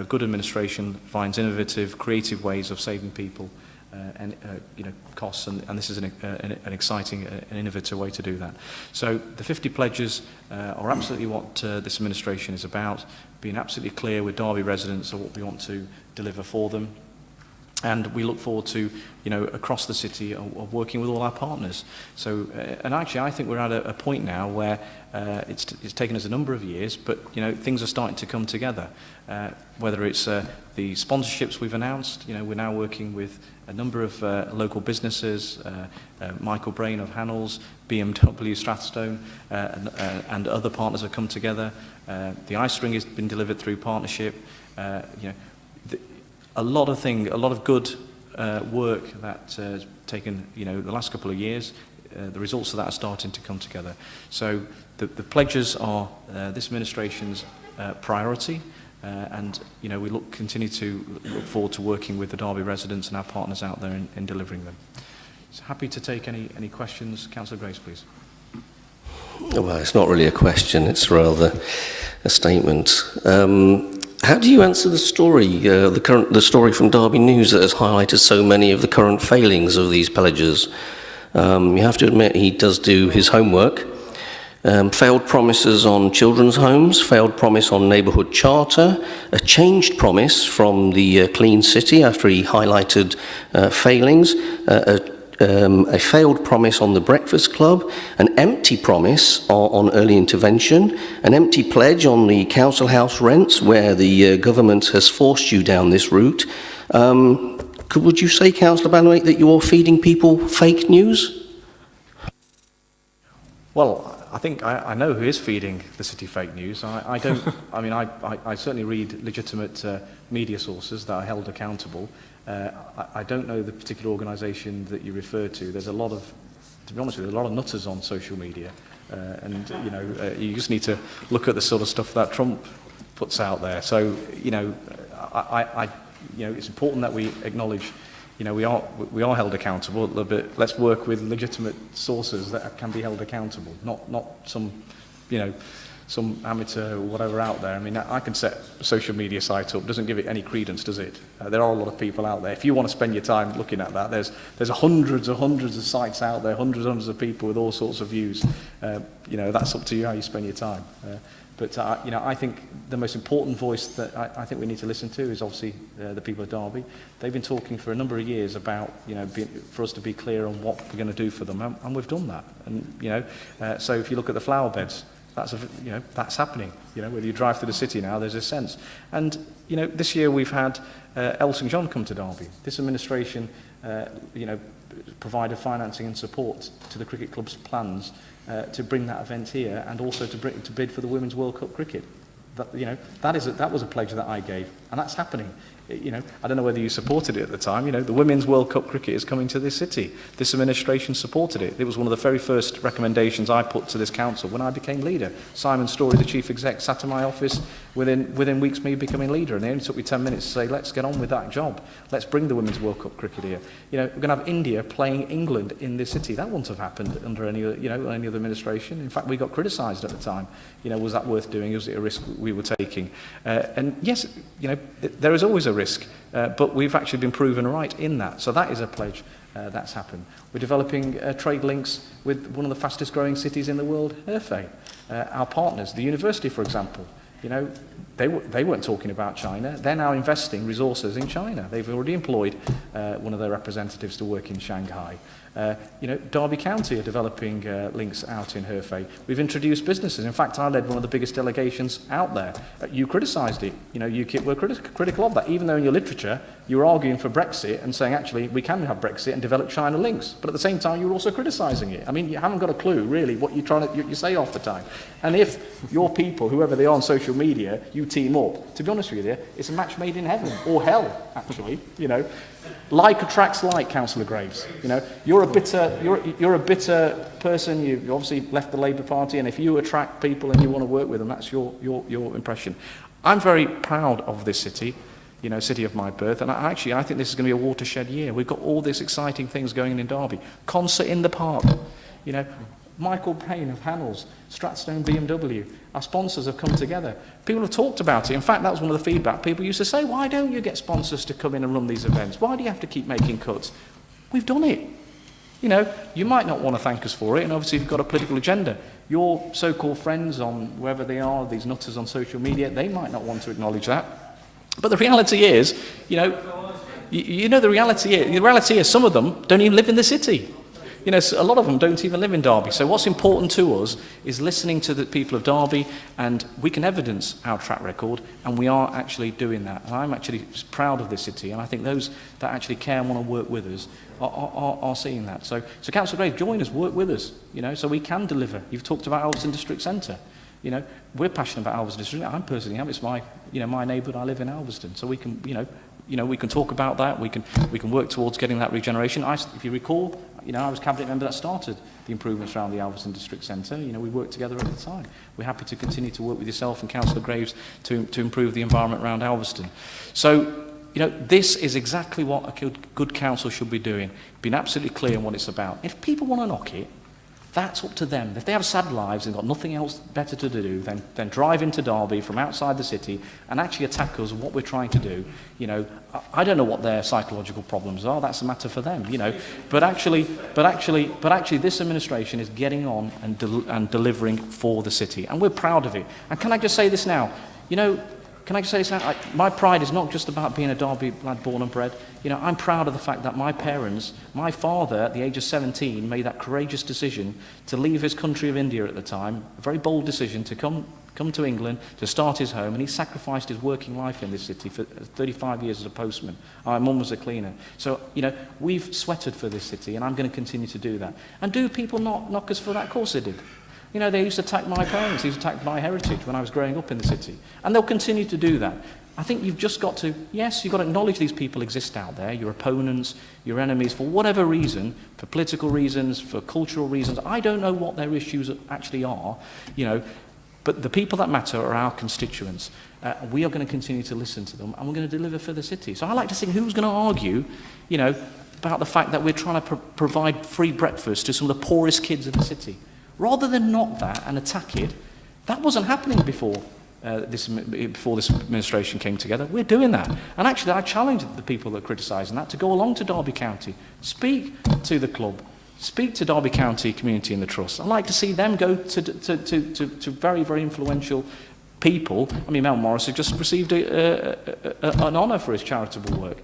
good administration finds innovative, creative ways of saving people costs, and this is an exciting and innovative way to do that. So the 50 pledges are absolutely what this administration is about, being absolutely clear with Derby residents of what we want to deliver for them. And we look forward to, across the city of working with all our partners. So, and actually I think we're at a point now where it's taken us a number of years, but, things are starting to come together. Whether it's the sponsorships we've announced, we're now working with a number of local businesses, Michael Brain of Hannells, BMW Strathstone, and other partners have come together. The ice ring has been delivered through partnership. A lot of good work that has taken, the last couple of years. The results of that are starting to come together. So the pledges are this administration's priority, and we continue to look forward to working with the Derby residents and our partners out there in delivering them. So happy to take any questions. Councillor Grace, please. Well, it's not really a question; it's rather a statement. How do you answer the story, the story from Derby News that has highlighted so many of the current failings of these pledges? You have to admit he does do his homework. Failed promises on children's homes, failed promise on neighbourhood charter, a changed promise from the Clean City after he highlighted failings, a failed promise on the Breakfast Club, an empty promise on early intervention, an empty pledge on the council house rents where the government has forced you down this route. Would you say, Councillor Banwake, that you're feeding people fake news? Well, I think I know who is feeding the city fake news. I don't. I mean, I certainly read legitimate media sources that are held accountable. I don't know the particular organisation that you refer to. There's a lot of, to be honest with you, a lot of nutters on social media, and you just need to look at the sort of stuff that Trump puts out there. So it's important that we acknowledge. We are held accountable a little bit. Let's work with legitimate sources that can be held accountable, not some, some amateur or whatever out there. I mean, I can set a social media site up. Doesn't give it any credence, does it? There are a lot of people out there. If you want to spend your time looking at that, there's hundreds of sites out there, hundreds of people with all sorts of views. That's up to you how you spend your time. But I think the most important voice that I think we need to listen to is obviously the people of Derby. They've been talking for a number of years about for us to be clear on what we're going to do for them, and we've done that. And so if you look at the flower beds, that's happening. Whether you drive through the city now, there's a sense. And this year we've had Elton John come to Derby. This administration, provided financing and support to the cricket club's plans to bring that event here, and also to bid for the Women's World Cup cricket. That was a pledge that I gave, and that's happening You know, I don't know whether you supported it at the time. You know, the Women's World Cup cricket is coming to this city. This administration supported it. It was one of the very first recommendations I put to this council when I became leader. Simon Storey, the chief exec, sat in my office within weeks of me becoming leader, and it only took me 10 minutes to say, let's get on with that job. Let's bring the Women's World Cup cricket here. You know, we're going to have India playing England in this city. That wouldn't have happened under any other administration. In fact, we got criticised at the time. You know, was that worth doing? Was it a risk we were taking? And yes, you know, there is always a risk, but we've actually been proven right in that. So that is a pledge that's happened. We're developing trade links with one of the fastest growing cities in the world, Hefei. Our partners, the university, for example, you know, they weren't talking about China. They're now investing resources in China. They've already employed one of their representatives to work in Shanghai. You know, Derby County are developing links out in Hefei. We've introduced businesses. In fact, I led one of the biggest delegations out there. You criticised it. You know, UKIP were critical of that, even though in your literature you were arguing for Brexit and saying, actually, we can have Brexit and develop China links. But at the same time, you were also criticising it. I mean, you haven't got a clue, really, what you're trying to you say half the time. And if your people, whoever they are on social media, you team up, to be honest with you, it's a match made in heaven, or hell, actually, you know. Like attracts like, Councillor Graves. You know, you're a bitter person. You've obviously left the Labour Party, and if you attract people and you want to work with them, that's your impression. I'm very proud of this city, you know, city of my birth, and I think this is going to be a watershed year. We've got all these exciting things going on in Derby. Concert in the Park, you know. Michael Payne of Hannells, Stratstone BMW, our sponsors have come together. People have talked about it. In fact, that was one of the feedback. People used to say, why don't you get sponsors to come in and run these events? Why do you have to keep making cuts? We've done it. You know, you might not want to thank us for it, and obviously you've got a political agenda. Your so-called friends on wherever they are, these nutters on social media, they might not want to acknowledge that. But the reality is, you know, the reality is some of them don't even live in the city. You know, a lot of them don't even live in Derby. So what's important to us is listening to the people of Derby, and we can evidence our track record, and we are actually doing that. And I'm actually proud of this city, and I think those that actually care and want to work with us are seeing that. So Councillor Graves, join us, work with us, you know, so we can deliver. You've talked about Alveston District Centre. You know, we're passionate about Alveston District. I personally am. It's my neighbourhood. I live in Alveston, so we can, we can talk about that. We can work towards getting that regeneration. If you recall, you know, I was cabinet member that started the improvements around the Alveston District Centre. You know, we worked together at the time. We're happy to continue to work with yourself and Councillor Graves to improve the environment around Alveston. So, you know, this is exactly what a good council should be doing. Being absolutely clear on what it's about. If people want to knock it, that's up to them. If they have sad lives and got nothing else better to do, then drive into Derby from outside the city and actually attack us and what we're trying to do. You know, I don't know what their psychological problems are. That's a matter for them. You know, but actually, this administration is getting on and delivering for the city, and we're proud of it. And can I just say this now? You know. Can I just say this now? My pride is not just about being a Derby lad born and bred. You know, I'm proud of the fact that my parents, my father at the age of 17 made that courageous decision to leave his country of India at the time, a very bold decision to come to England to start his home, and he sacrificed his working life in this city for 35 years as a postman. My mum was a cleaner. So, you know, we've sweated for this city, and I'm going to continue to do that. And do people not knock us for that? Of course they did. You know, they used to attack my parents, they used to attack my heritage when I was growing up in the city. And they'll continue to do that. I think you've just got to, yes, you've got to acknowledge these people exist out there, your opponents, your enemies, for whatever reason, for political reasons, for cultural reasons. I don't know what their issues actually are, you know, but the people that matter are our constituents. We are going to continue to listen to them, and we're going to deliver for the city. So I like to think, who's going to argue, you know, about the fact that we're trying to provide free breakfast to some of the poorest kids in the city? Rather than knock that and attack it, that wasn't happening before this administration came together. We're doing that. And actually, I challenge the people that are criticising that to go along to Derby County, speak to the club, speak to Derby County Community and the Trust. I'd like to see them go to very, very influential people. I mean, Mel Morris has just received an honour for his charitable work.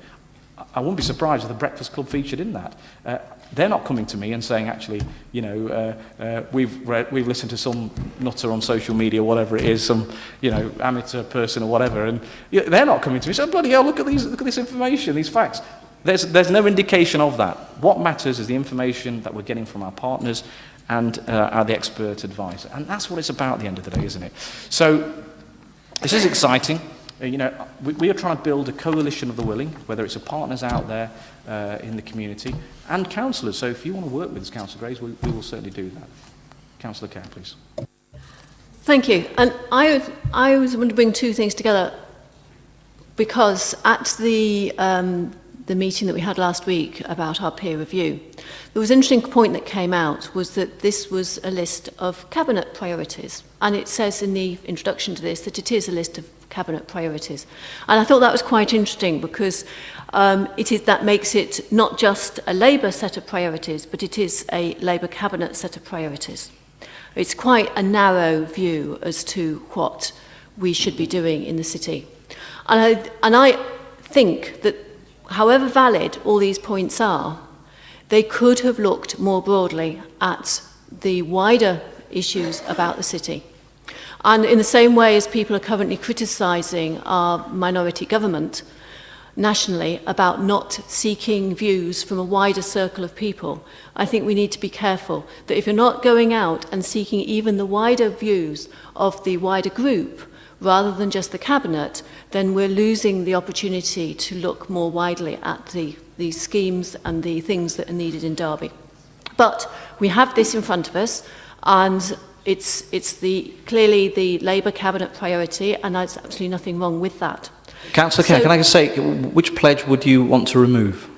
I wouldn't be surprised if the Breakfast Club featured in that. They're not coming to me and saying, actually, you know, we've listened to some nutter on social media, whatever it is, some, you know, amateur person or whatever, and they're not coming to me. So, bloody hell, look at this information, these facts. There's no indication of that. What matters is the information that we're getting from our partners and the expert advice. And that's what it's about at the end of the day, isn't it? So, this is exciting. we are trying to build a coalition of the willing, whether it's the partners out there in the community and councillors. So if you want to work with us, Councillor Graves, we will certainly do that. Councillor Kerr, please. Thank you. And I was going to bring two things together, because at the meeting that we had last week about our peer review, there was an interesting point that came out, was that this was a list of cabinet priorities. And it says in the introduction to this that it is a list of cabinet priorities. And I thought that was quite interesting, because that makes it not just a Labour set of priorities, but it is a Labour cabinet set of priorities. It's quite a narrow view as to what we should be doing in the city. And I think that however valid all these points are, they could have looked more broadly at the wider issues about the city. And in the same way as people are currently criticising our minority government nationally about not seeking views from a wider circle of people, I think we need to be careful that if you're not going out and seeking even the wider views of the wider group, rather than just the cabinet, then we're losing the opportunity to look more widely at the schemes and the things that are needed in Derby. But we have this in front of us, and it's clearly the Labour cabinet priority, and there's absolutely nothing wrong with that. Councillor Kerr, can I just say, which pledge would you want to remove?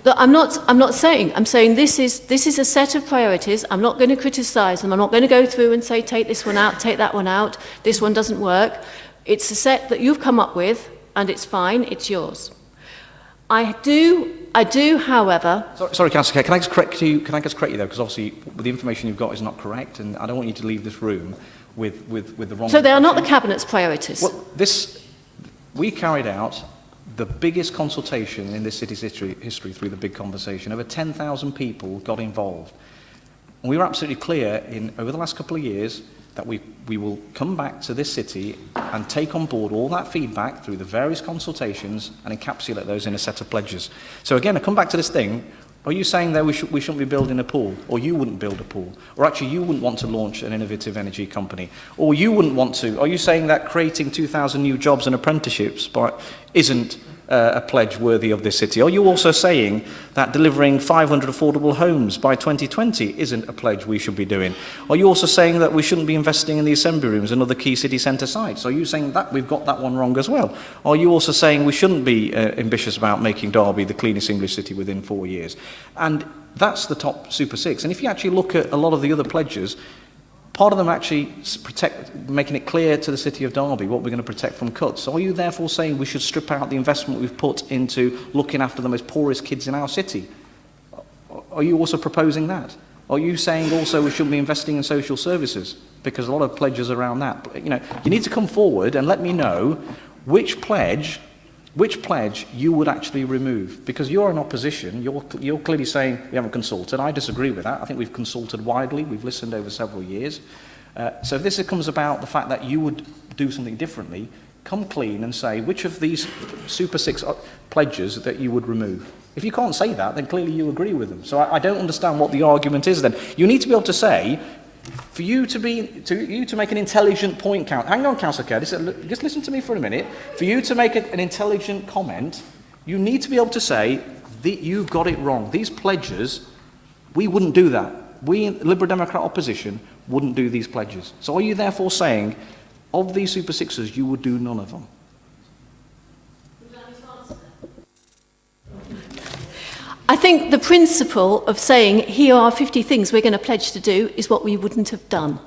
Look, I'm not saying. I'm saying this is a set of priorities. I'm not going to criticise them. I'm not going to go through and say, take this one out, take that one out. This one doesn't work. It's a set that you've come up with, and it's fine. It's yours. I do, however. Sorry, Councillor Kerr, can I just correct you? Can I just correct you though? Because obviously the information you've got is not correct, and I don't want you to leave this room with the wrong. So they are not the cabinet's priorities. Well, we carried out the biggest consultation in this city's history through the big conversation. Over 10,000 people got involved. And we were absolutely clear over the last couple of years that we will come back to this city and take on board all that feedback through the various consultations and encapsulate those in a set of pledges. So again, I come back to this thing. Are you saying that we shouldn't be building a pool? Or you wouldn't build a pool? Or actually you wouldn't want to launch an innovative energy company? Or you wouldn't want to? Are you saying that creating 2,000 new jobs and apprenticeships isn't a pledge worthy of this city? Are you also saying that delivering 500 affordable homes by 2020 isn't a pledge we should be doing? Are you also saying that we shouldn't be investing in the assembly rooms and other key city centre sites? Are you saying that we've got that one wrong as well? Are you also saying we shouldn't be ambitious about making Derby the cleanest English city within 4 years? And that's the top Super Six. And if you actually look at a lot of the other pledges, part of them actually making it clear to the city of Derby what we're going to protect from cuts. So are you therefore saying we should strip out the investment we've put into looking after the most poorest kids in our city? Are you also proposing that? Are you saying also we shouldn't be investing in social services? Because a lot of pledges around that. But, you need to come forward and let me know which pledge you would actually remove. Because you're in opposition, you're clearly saying we haven't consulted. I disagree with that. I think we've consulted widely. We've listened over several years. So if this comes about the fact that you would do something differently, come clean and say which of these Super Six pledges that you would remove. If you can't say that, then clearly you agree with them. So I don't understand what the argument is then. You need to be able to say, for you to make an intelligent point count. Hang on, Councillor Kerr, just listen to me for a minute. For you to make an intelligent comment, you need to be able to say that you got it wrong. These pledges, we wouldn't do that. We, Liberal Democrat opposition, wouldn't do these pledges. So are you therefore saying, of these Super Sixes, you would do none of them? I think the principle of saying, here are 50 things we're going to pledge to do, is what we wouldn't have done.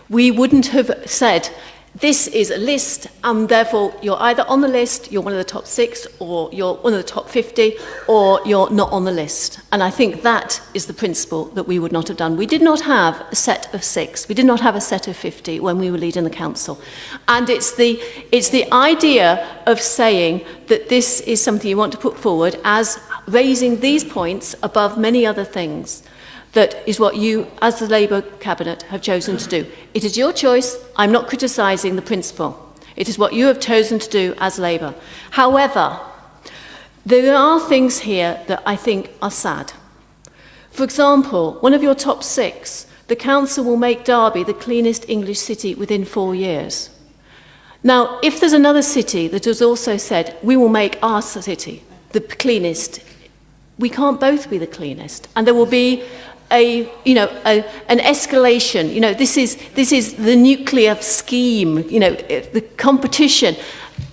We wouldn't have said, this is a list, and therefore you're either on the list, you're one of the top 6, or you're one of the top 50, or you're not on the list. And I think that is the principle that we would not have done. We did not have a set of 6. We did not have a set of 50 when we were leading the council. And it's the idea of saying that this is something you want to put forward as raising these points above many other things. That is what you, as the Labour Cabinet, have chosen to do. It is your choice. I'm not criticising the principle. It is what you have chosen to do as Labour. However, there are things here that I think are sad. For example, one of your top 6, the council will make Derby the cleanest English city within 4 years. Now, if there's another city that has also said, we will make our city the cleanest, we can't both be the cleanest. And there will be an escalation. You know, this is the nuclear scheme, you know, the competition,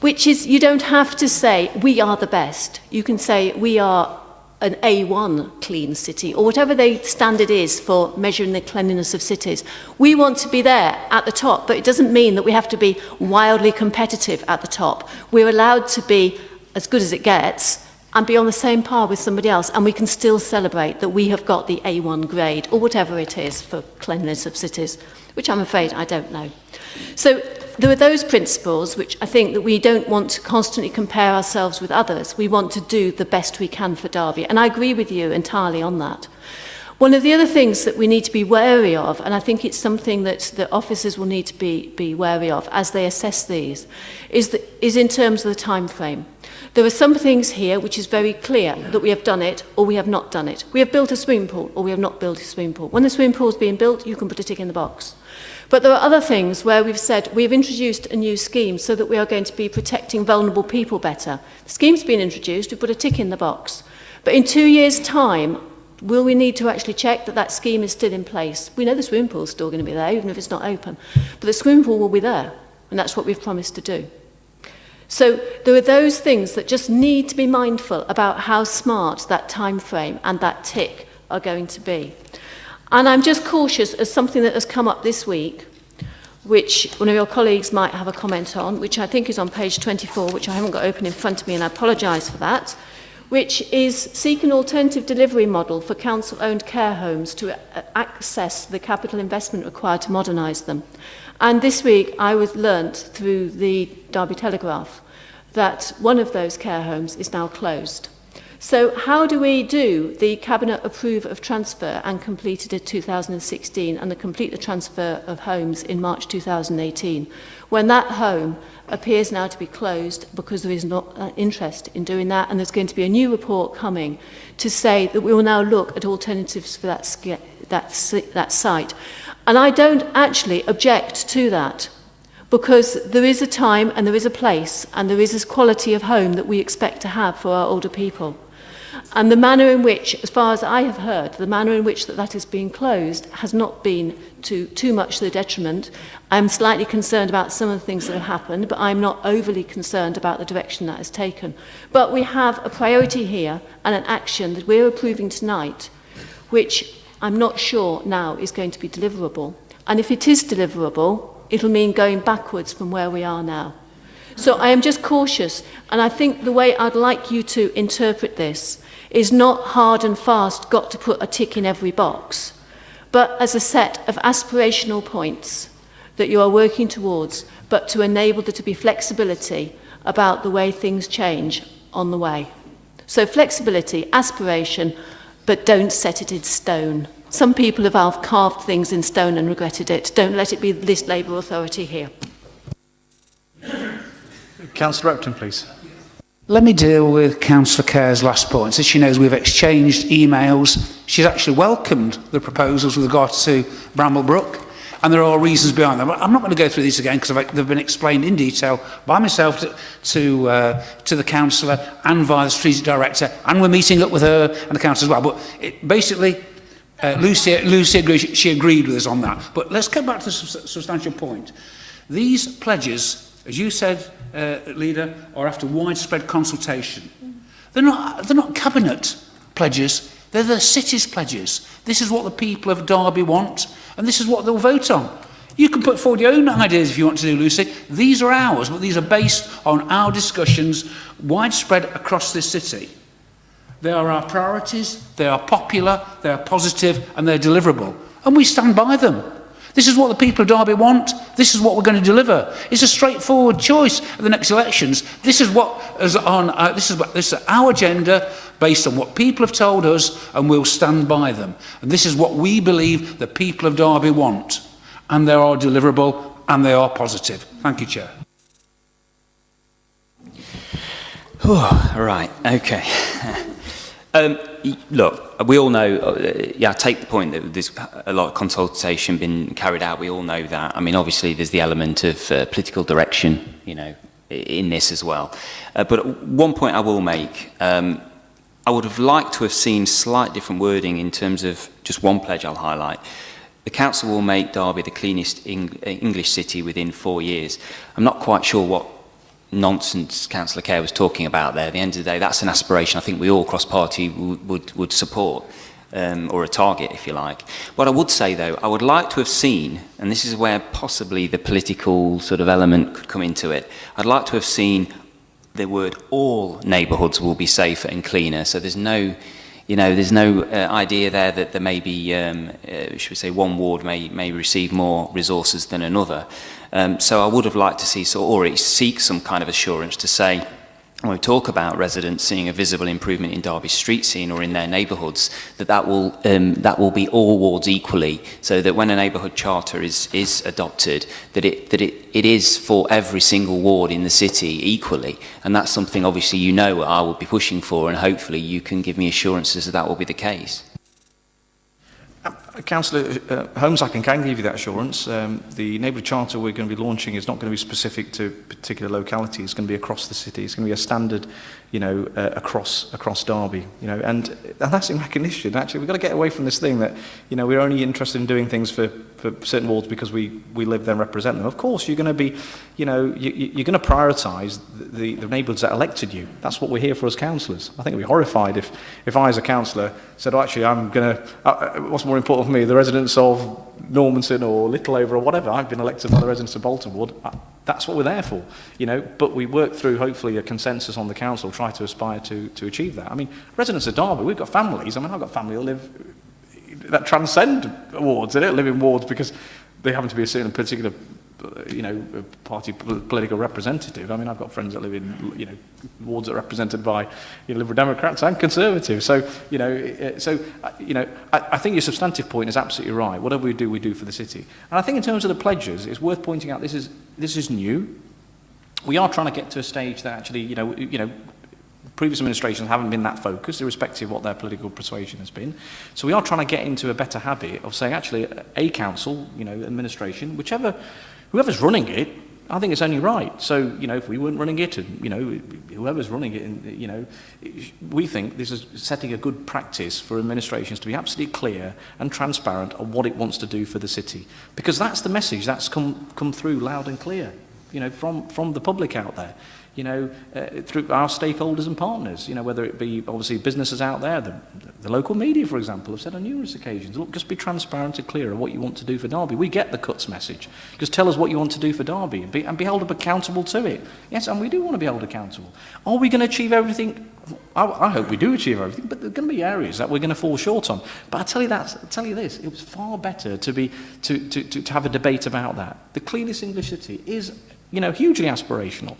which is, you don't have to say, we are the best. You can say, we are an A1 clean city, or whatever the standard is for measuring the cleanliness of cities. We want to be there at the top, but it doesn't mean that we have to be wildly competitive at the top. We're allowed to be as good as it gets and be on the same par with somebody else, and we can still celebrate that we have got the A1 grade, or whatever it is for cleanliness of cities, which I'm afraid I don't know. So there are those principles which I think that we don't want to constantly compare ourselves with others. We want to do the best we can for Derby, and I agree with you entirely on that. One of the other things that we need to be wary of, and I think it's something that the officers will need to be wary of as they assess these, is in terms of the time frame. There are some things here which is very clear that we have done it or we have not done it. We have built a swimming pool or we have not built a swimming pool. When the swimming pool is being built, you can put a tick in the box. But there are other things where we've said we have introduced a new scheme so that we are going to be protecting vulnerable people better. The scheme's been introduced, we put a tick in the box. But in 2 years' time, will we need to actually check that that scheme is still in place? We know the swimming pool is still going to be there, even if it's not open. But the swimming pool will be there, and that's what we've promised to do. So there are those things that just need to be mindful about how smart that time frame and that tick are going to be. And I'm just cautious as something that has come up this week, which one of your colleagues might have a comment on, which I think is on page 24, which I haven't got open in front of me, and I apologise for that, which is seek an alternative delivery model for council-owned care homes to access the capital investment required to modernise them. And this week I was learnt through the Derby Telegraph that one of those care homes is now closed. So how do we do the Cabinet approve of transfer and completed in 2016 and complete the transfer of homes in March 2018 when that home appears now to be closed because there is not interest in doing that, and there's going to be a new report coming to say that we will now look at alternatives for that site. And I don't actually object to that, because there is a time and there is a place and there is this quality of home that we expect to have for our older people. And the manner in which, as far as I have heard, the manner in which that is being closed has not been too much to the detriment. I'm slightly concerned about some of the things that have happened, but I'm not overly concerned about the direction that is taken. But we have a priority here and an action that we're approving tonight, which I'm not sure now is going to be deliverable. And if it is deliverable, it'll mean going backwards from where we are now. So I am just cautious, and I think the way I'd like you to interpret this is not hard and fast, got to put a tick in every box, but as a set of aspirational points that you are working towards, but to enable there to be flexibility about the way things change on the way. So flexibility, aspiration, but don't set it in stone. Some people have carved things in stone and regretted it. Don't let it be this Labour authority here. Councillor Upton, please. Let me deal with Councillor Kerr's last point. As she knows, we've exchanged emails. She's actually welcomed the proposals with regard to Bramblebrook, and there are reasons behind them. I'm not going to go through these again because they've been explained in detail by myself to the councillor and via the strategic director, and we're meeting up with her and the council as well. But basically, Lucy agreed, she agreed with us on that. But let's come back to the substantial point. These pledges, as you said, Leader, are after widespread consultation. They're not cabinet pledges, they're the city's pledges. This is what the people of Derby want, and this is what they'll vote on. You can put forward your own ideas if you want to do, Lucy. These are ours, but these are based on our discussions widespread across this city. They are our priorities, they are popular, they are positive, and they're deliverable. And we stand by them. This is what the people of Derby want. This is what we're going to deliver. It's a straightforward choice at the next elections. This is what is on. This is our agenda based on what people have told us, and we'll stand by them. And this is what we believe the people of Derby want, and they are deliverable and they are positive. Thank you, Chair. Right. Okay. Look, we all know, I take the point that there's a lot of consultation been carried out. We all know that. I mean, obviously, there's the element of political direction, in this as well. But one point I will make, I would have liked to have seen slight different wording in terms of just one pledge I'll highlight. The council will make Derby the cleanest English city within 4 years. I'm not quite sure what nonsense Councillor Kerr was talking about there. At the end of the day, that's an aspiration I think we all cross-party would support, or a target, if you like. What I would say, though, I would like to have seen, and this is where possibly the political sort of element could come into it, I'd like to have seen the word all neighbourhoods will be safer and cleaner, so there's no idea there that there may be, should we say, one ward may receive more resources than another. So I would have liked to see, or seek some kind of assurance to say, when we talk about residents seeing a visible improvement in Derby's street scene or in their neighbourhoods, that will be all wards equally, so that when a neighbourhood charter is adopted, that it is for every single ward in the city equally, and that's something obviously I will be pushing for, and hopefully you can give me assurances that will be the case. Councillor Holmes, I can give you that assurance. The neighbourhood charter we're going to be launching is not going to be specific to particular localities. It's going to be across the city. It's going to be a standard, across Derby. And that's in recognition. Actually, we've got to get away from this thing that, we're only interested in doing things for certain wards because we live there and represent them. Of course, you're going to be, you're going to prioritise the neighbourhoods that elected you. That's what we're here for as councillors. I think I'd be horrified if I, as a councillor, said, actually, I'm going to, what's more important for me, the residents of Normanton or Littleover or whatever. I've been elected by the residents of Bolton Ward. That's what we're there for, but we work through, hopefully, a consensus on the council, try to aspire to achieve that. I mean, residents of Derby, we've got families. I've got family that transcend wards. They don't live in wards because they happen to be a certain particular, party political representative. I mean, I've got friends that live in, wards that are represented by Liberal Democrats and Conservatives. So, I think your substantive point is absolutely right. Whatever we do for the city. And I think in terms of the pledges, it's worth pointing out this is new. We are trying to get to a stage that actually, previous administrations haven't been that focused, irrespective of what their political persuasion has been. So we are trying to get into a better habit of saying, actually, a council, administration, whoever's running it, I think it's only right. So, if we weren't running it, and, whoever's running it, we think this is setting a good practice for administrations to be absolutely clear and transparent on what it wants to do for the city. Because that's the message that's come through loud and clear, from the public out there. Through our stakeholders and partners, whether it be obviously businesses out there, the local media, for example, have said on numerous occasions, look, just be transparent and clear on what you want to do for Derby. We get the cuts message. Just tell us what you want to do for Derby and be held accountable to it. Yes, and we do want to be held accountable. Are we going to achieve everything? I hope we do achieve everything, but there are going to be areas that we're going to fall short on. But I'll tell you this, it was far better to have a debate about that. The cleanest English city is, hugely aspirational.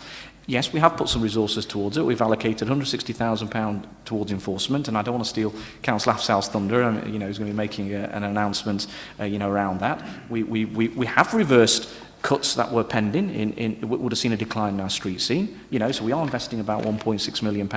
Yes, we have put some resources towards it. We've allocated £160,000 towards enforcement, and I don't want to steal Councillor Afzal's thunder. He's going to be making an announcement, around that. We have reversed cuts that were pending, would have seen a decline in our street scene. So we are investing about £1.6 million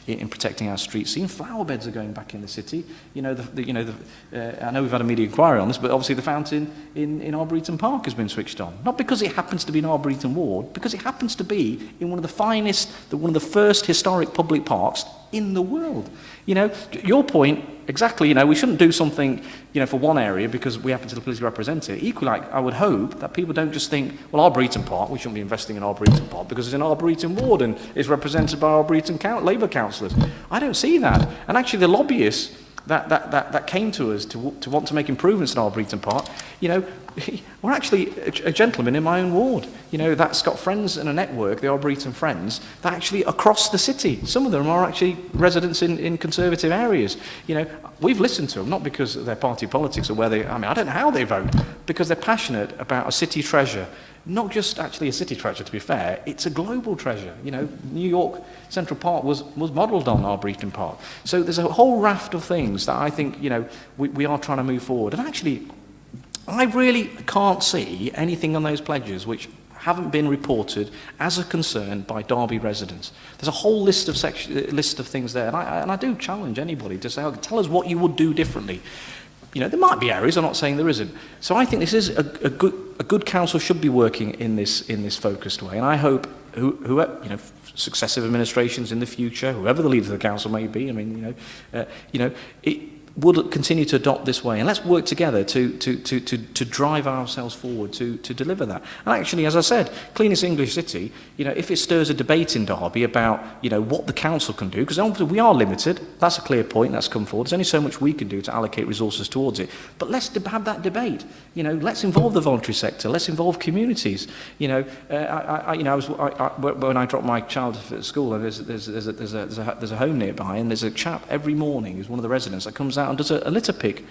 in protecting our street scene. Flower beds are going back in the city. I know we've had a media inquiry on this, but obviously the fountain in Arboretum Park has been switched on. Not because it happens to be in Arboretum Ward, because it happens to be in one of the finest, one of the first historic public parks in the world. Your point, exactly, we shouldn't do something, for one area because we happen to politically represent it. Equally, I would hope that people don't just think, well, Arboretum Park, we shouldn't be investing in Arboretum Park because it's in Arboretum Ward and it's represented by Arboretum Labour councillors. I don't see that. And actually the lobbyists that came to us to want to make improvements in Arboretum Park, we're actually a gentleman in my own ward, that's got friends and a network, the Arboretum Friends, that actually across the city, some of them are actually residents in conservative areas. We've listened to them, not because of their party politics or I don't know how they vote, because they're passionate about a city treasure. Not just actually a city treasure, to be fair, it's a global treasure. New York Central Park was modelled on Arboretum Park. So there's a whole raft of things that I think, we are trying to move forward. And actually, I really can't see anything on those pledges which haven't been reported as a concern by Derby residents. There's a whole list of things there, and I do challenge anybody to say, oh, tell us what you would do differently. You know, there might be areas, I'm not saying there isn't. So I think this is a good council should be working in this focused way, and I hope whoever, you know, successive administrations in the future, whoever the leader of the council may be, I mean, it would continue to adopt this way, and let's work together to drive ourselves forward to deliver that. And actually, as I said, Cleanest English City, you know, if it stirs a debate in Derby about, you know, what the council can do, because obviously we are limited, that's a clear point, that's come forward, there's only so much we can do to allocate resources towards it, but let's have that debate, you know, let's involve the voluntary sector, let's involve communities, you know. When I drop my child at school, and there's a home nearby, and there's a chap every morning who's one of the residents that comes out and does a litter pick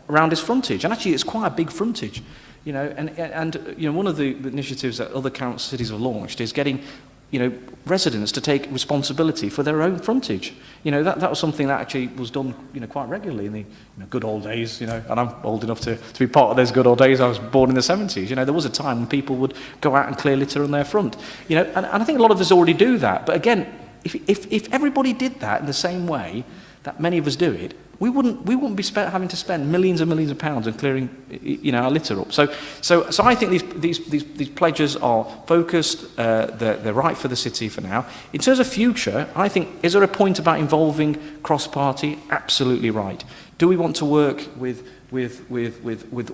around his frontage, and actually it's quite a big frontage, you know, and you know, one of the initiatives that other cities have launched is getting, you know, residents to take responsibility for their own frontage. You know, that was something that actually was done, you know, quite regularly in the good old days, you know, and I'm old enough to be part of those good old days. I was born in the 70s. You know, there was a time when people would go out and clear litter on their front, you know, and I think a lot of us already do that. But again, if everybody did that in the same way that many of us do it, we wouldn't be having to spend millions and millions of pounds on clearing, you know, our litter up. So I think these pledges are focused. They're right for the city for now. In terms of future, I think, is there a point about involving cross-party? Absolutely right. Do we want to work with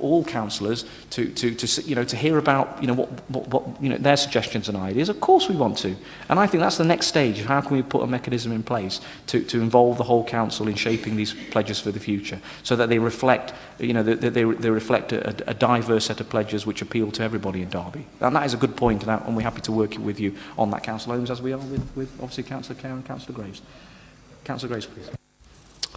all councillors to hear about, you know, what you know, their suggestions and ideas? Of course we want to, and I think that's the next stage of how can we put a mechanism in place to involve the whole council in shaping these pledges for the future, so that they reflect, you know, they reflect a diverse set of pledges which appeal to everybody in Derby. And that is a good point, and we're happy to work with you on that, Councillor Holmes, as we are with obviously Councillor Kerr and Councillor Graves. Councillor Graves, please.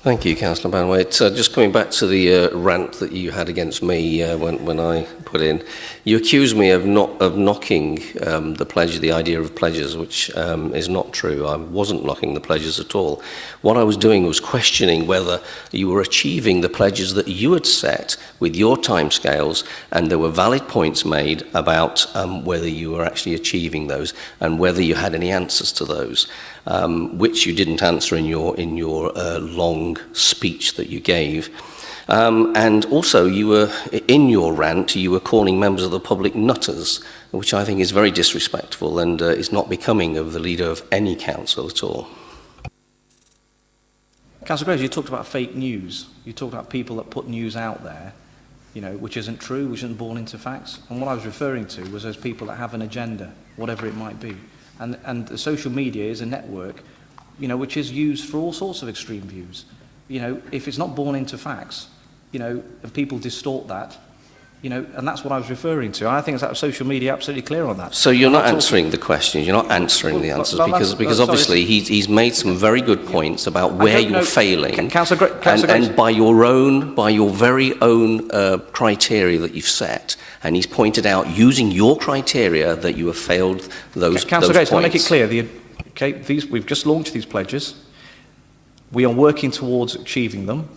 Thank you, Councillor Banwaite. Just coming back to the rant that you had against me when I put in, you accused me of knocking the idea of pledges, which is not true. I wasn't knocking the pledges at all. What I was doing was questioning whether you were achieving the pledges that you had set with your timescales, and there were valid points made about whether you were actually achieving those and whether you had any answers to those. Which you didn't answer in your long speech that you gave. And also, you were, in your rant, you were calling members of the public nutters, which I think is very disrespectful and is not becoming of the leader of any council at all. Councillor Graves, you talked about fake news. You talked about people that put news out there, you know, which isn't true, which isn't born into facts. And what I was referring to was those people that have an agenda, whatever it might be. And the social media is a network, you know, which is used for all sorts of extreme views. You know, if it's not born into facts, you know, and people distort that, you know, and that's what I was referring to. I think that social media absolutely clear on that. So you're not answering the questions, you're not answering the answers, because obviously he's made some very good points about where you're failing, and by your very own criteria that you've set, and he's pointed out using your criteria that you have failed those Councillor Grace, points. I'll make it clear, we've just launched these pledges. We are working towards achieving them,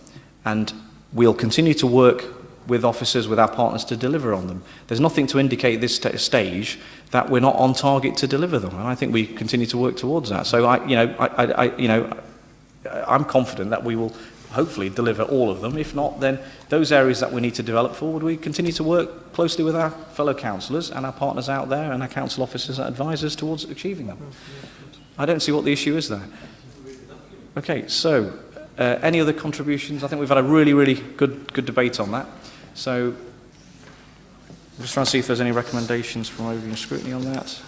and we'll continue to work with officers, with our partners, to deliver on them. There's nothing to indicate at this stage that we're not on target to deliver them, and I think we continue to work towards that. So I'm confident that we will hopefully deliver all of them. If not, then those areas that we need to develop forward, we continue to work closely with our fellow councillors and our partners out there and our council officers and advisors towards achieving them. I don't see what the issue is there. Okay, so any other contributions? I think we've had a really, really good debate on that. So I'm just trying to see if there's any recommendations from overview and scrutiny on that.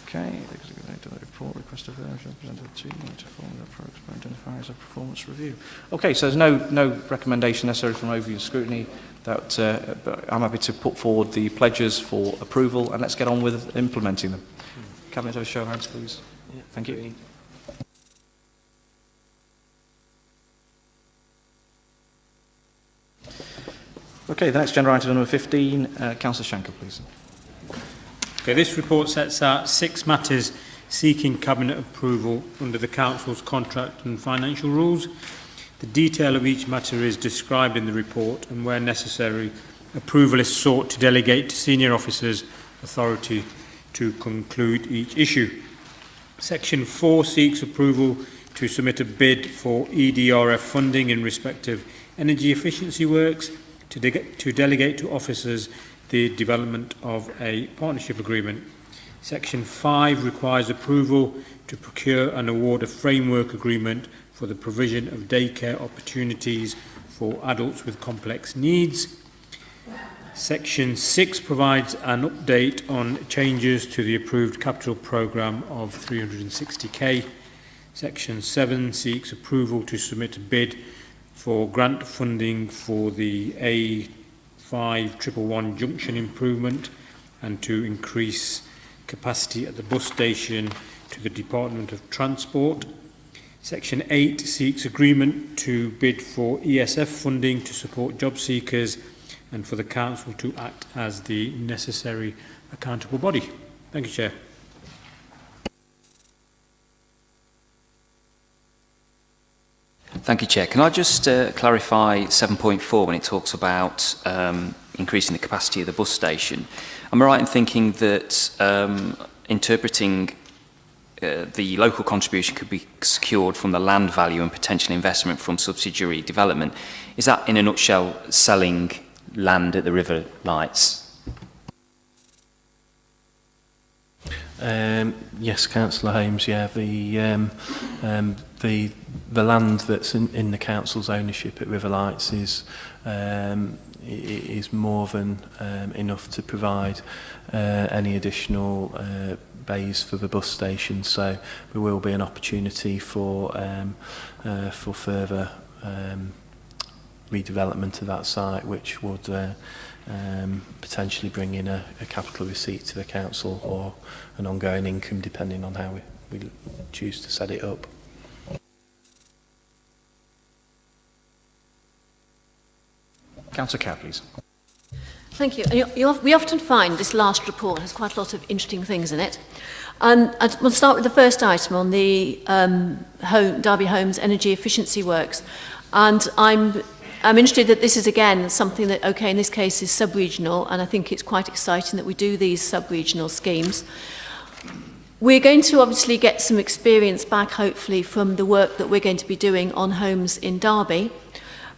Okay, report request of representative to the approach identify as a performance review. Okay, so there's no recommendation necessary from overview and scrutiny. That I'm happy to put forward the pledges for approval, and let's get on with implementing them. Cabinet, have a show of hands, please. Yeah, thank you. Okay, the next agenda item, number 15, Councillor Shanker, please. Okay, this report sets out 6 matters seeking Cabinet approval under the Council's contract and financial rules. The detail of each matter is described in the report, and where necessary, approval is sought to delegate to senior officers authority to conclude each issue. Section 4 seeks approval to submit a bid for EDRF funding in respect of energy efficiency works to delegate to officers the development of a partnership agreement. Section 5 requires approval to procure and award a framework agreement for the provision of daycare opportunities for adults with complex needs. Section 6 provides an update on changes to the approved capital programme of 360k. Section 7 seeks approval to submit a bid for grant funding for the A5111 junction improvement and to increase capacity at the bus station to the Department of Transport. Section 8 seeks agreement to bid for ESF funding to support job seekers and for the Council to act as the necessary accountable body. Thank you, Chair. Thank you, Chair. Can I just clarify 7.4 when it talks about increasing the capacity of the bus station? Am I right in thinking that interpreting the local contribution could be secured from the land value and potential investment from subsidiary development? Is that, in a nutshell, selling land at the River Lights? Yes, Councillor Holmes. Yeah, the land that's in the council's ownership at River Lights is more than enough to provide any additional bays for the bus station. So there will be an opportunity for further redevelopment of that site, which would potentially bring in a capital receipt to the council or an ongoing income, depending on how we choose to set it up. Councillor Kerr, please. Thank you. We often find this last report has quite a lot of interesting things in it. And we'll start with the first item on the Derby Homes energy efficiency works. And I'm interested that this is, again, something that, okay, in this case is sub-regional, and I think it's quite exciting that we do these sub-regional schemes. We're going to obviously get some experience back, hopefully, from the work that we're going to be doing on homes in Derby.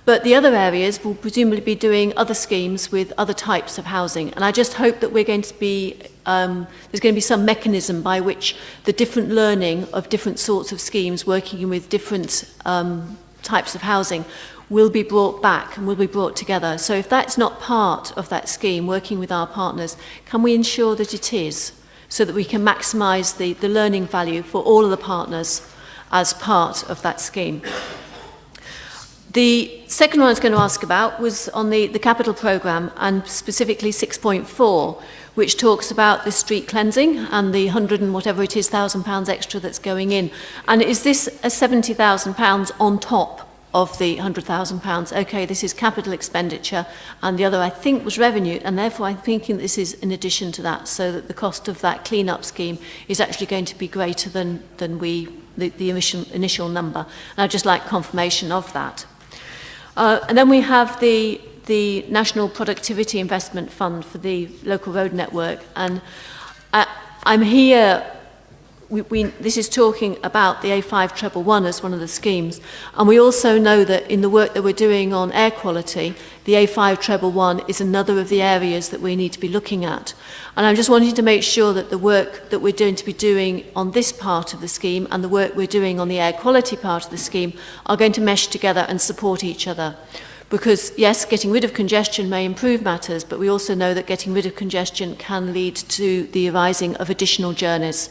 But the other areas will presumably be doing other schemes with other types of housing. And I just hope that we're going to be, there's going to be some mechanism by which the different learning of different sorts of schemes working with different types of housing will be brought back and will be brought together. So if that's not part of that scheme, working with our partners, can we ensure that it is, so that we can maximise the learning value for all of the partners as part of that scheme? The second one I was going to ask about was on the capital programme, and specifically 6.4, which talks about the street cleansing and the 100 and whatever it is, £1,000 extra that's going in. And is this a £70,000 on top of the £100,000? Okay, this is capital expenditure, and the other I think was revenue, and therefore I'm thinking this is in addition to that, so that the cost of that clean-up scheme is actually going to be greater than the initial number. And I'd just like confirmation of that. And then we have the National Productivity Investment Fund for the local road network, and I'm here. This is talking about the A5111 as one of the schemes, and we also know that in the work that we're doing on air quality, the A5111 is another of the areas that we need to be looking at. And I'm just wanting to make sure that the work that we're going to be doing on this part of the scheme and the work we're doing on the air quality part of the scheme are going to mesh together and support each other. Because, yes, getting rid of congestion may improve matters, but we also know that getting rid of congestion can lead to the arising of additional journeys.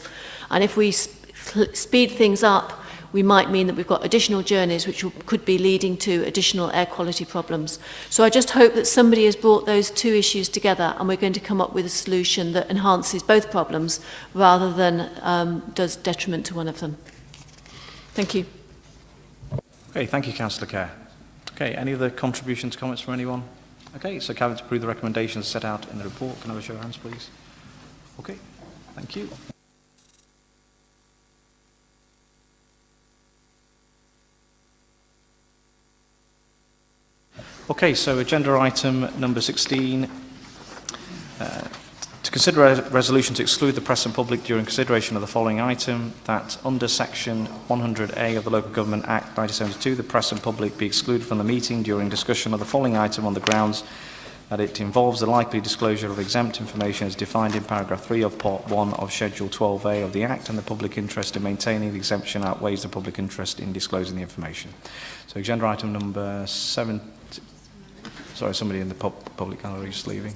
And if we speed things up, we might mean that we've got additional journeys which could be leading to additional air quality problems. So I just hope that somebody has brought those two issues together and we're going to come up with a solution that enhances both problems rather than does detriment to one of them. Thank you. Okay, thank you, Councillor Kerr. Okay, any other contributions, comments from anyone? Okay, so Cabinet to approve the recommendations set out in the report. Can I have a show of hands, please? Okay, thank you. Okay, so agenda item number 16. To consider a resolution to exclude the press and public during consideration of the following item, that under section 100A of the Local Government Act 1972, the press and public be excluded from the meeting during discussion of the following item on the grounds that it involves the likely disclosure of exempt information as defined in paragraph 3 of part 1 of schedule 12A of the Act, and the public interest in maintaining the exemption outweighs the public interest in disclosing the information. So agenda item number 7. Sorry, somebody in the public gallery is leaving.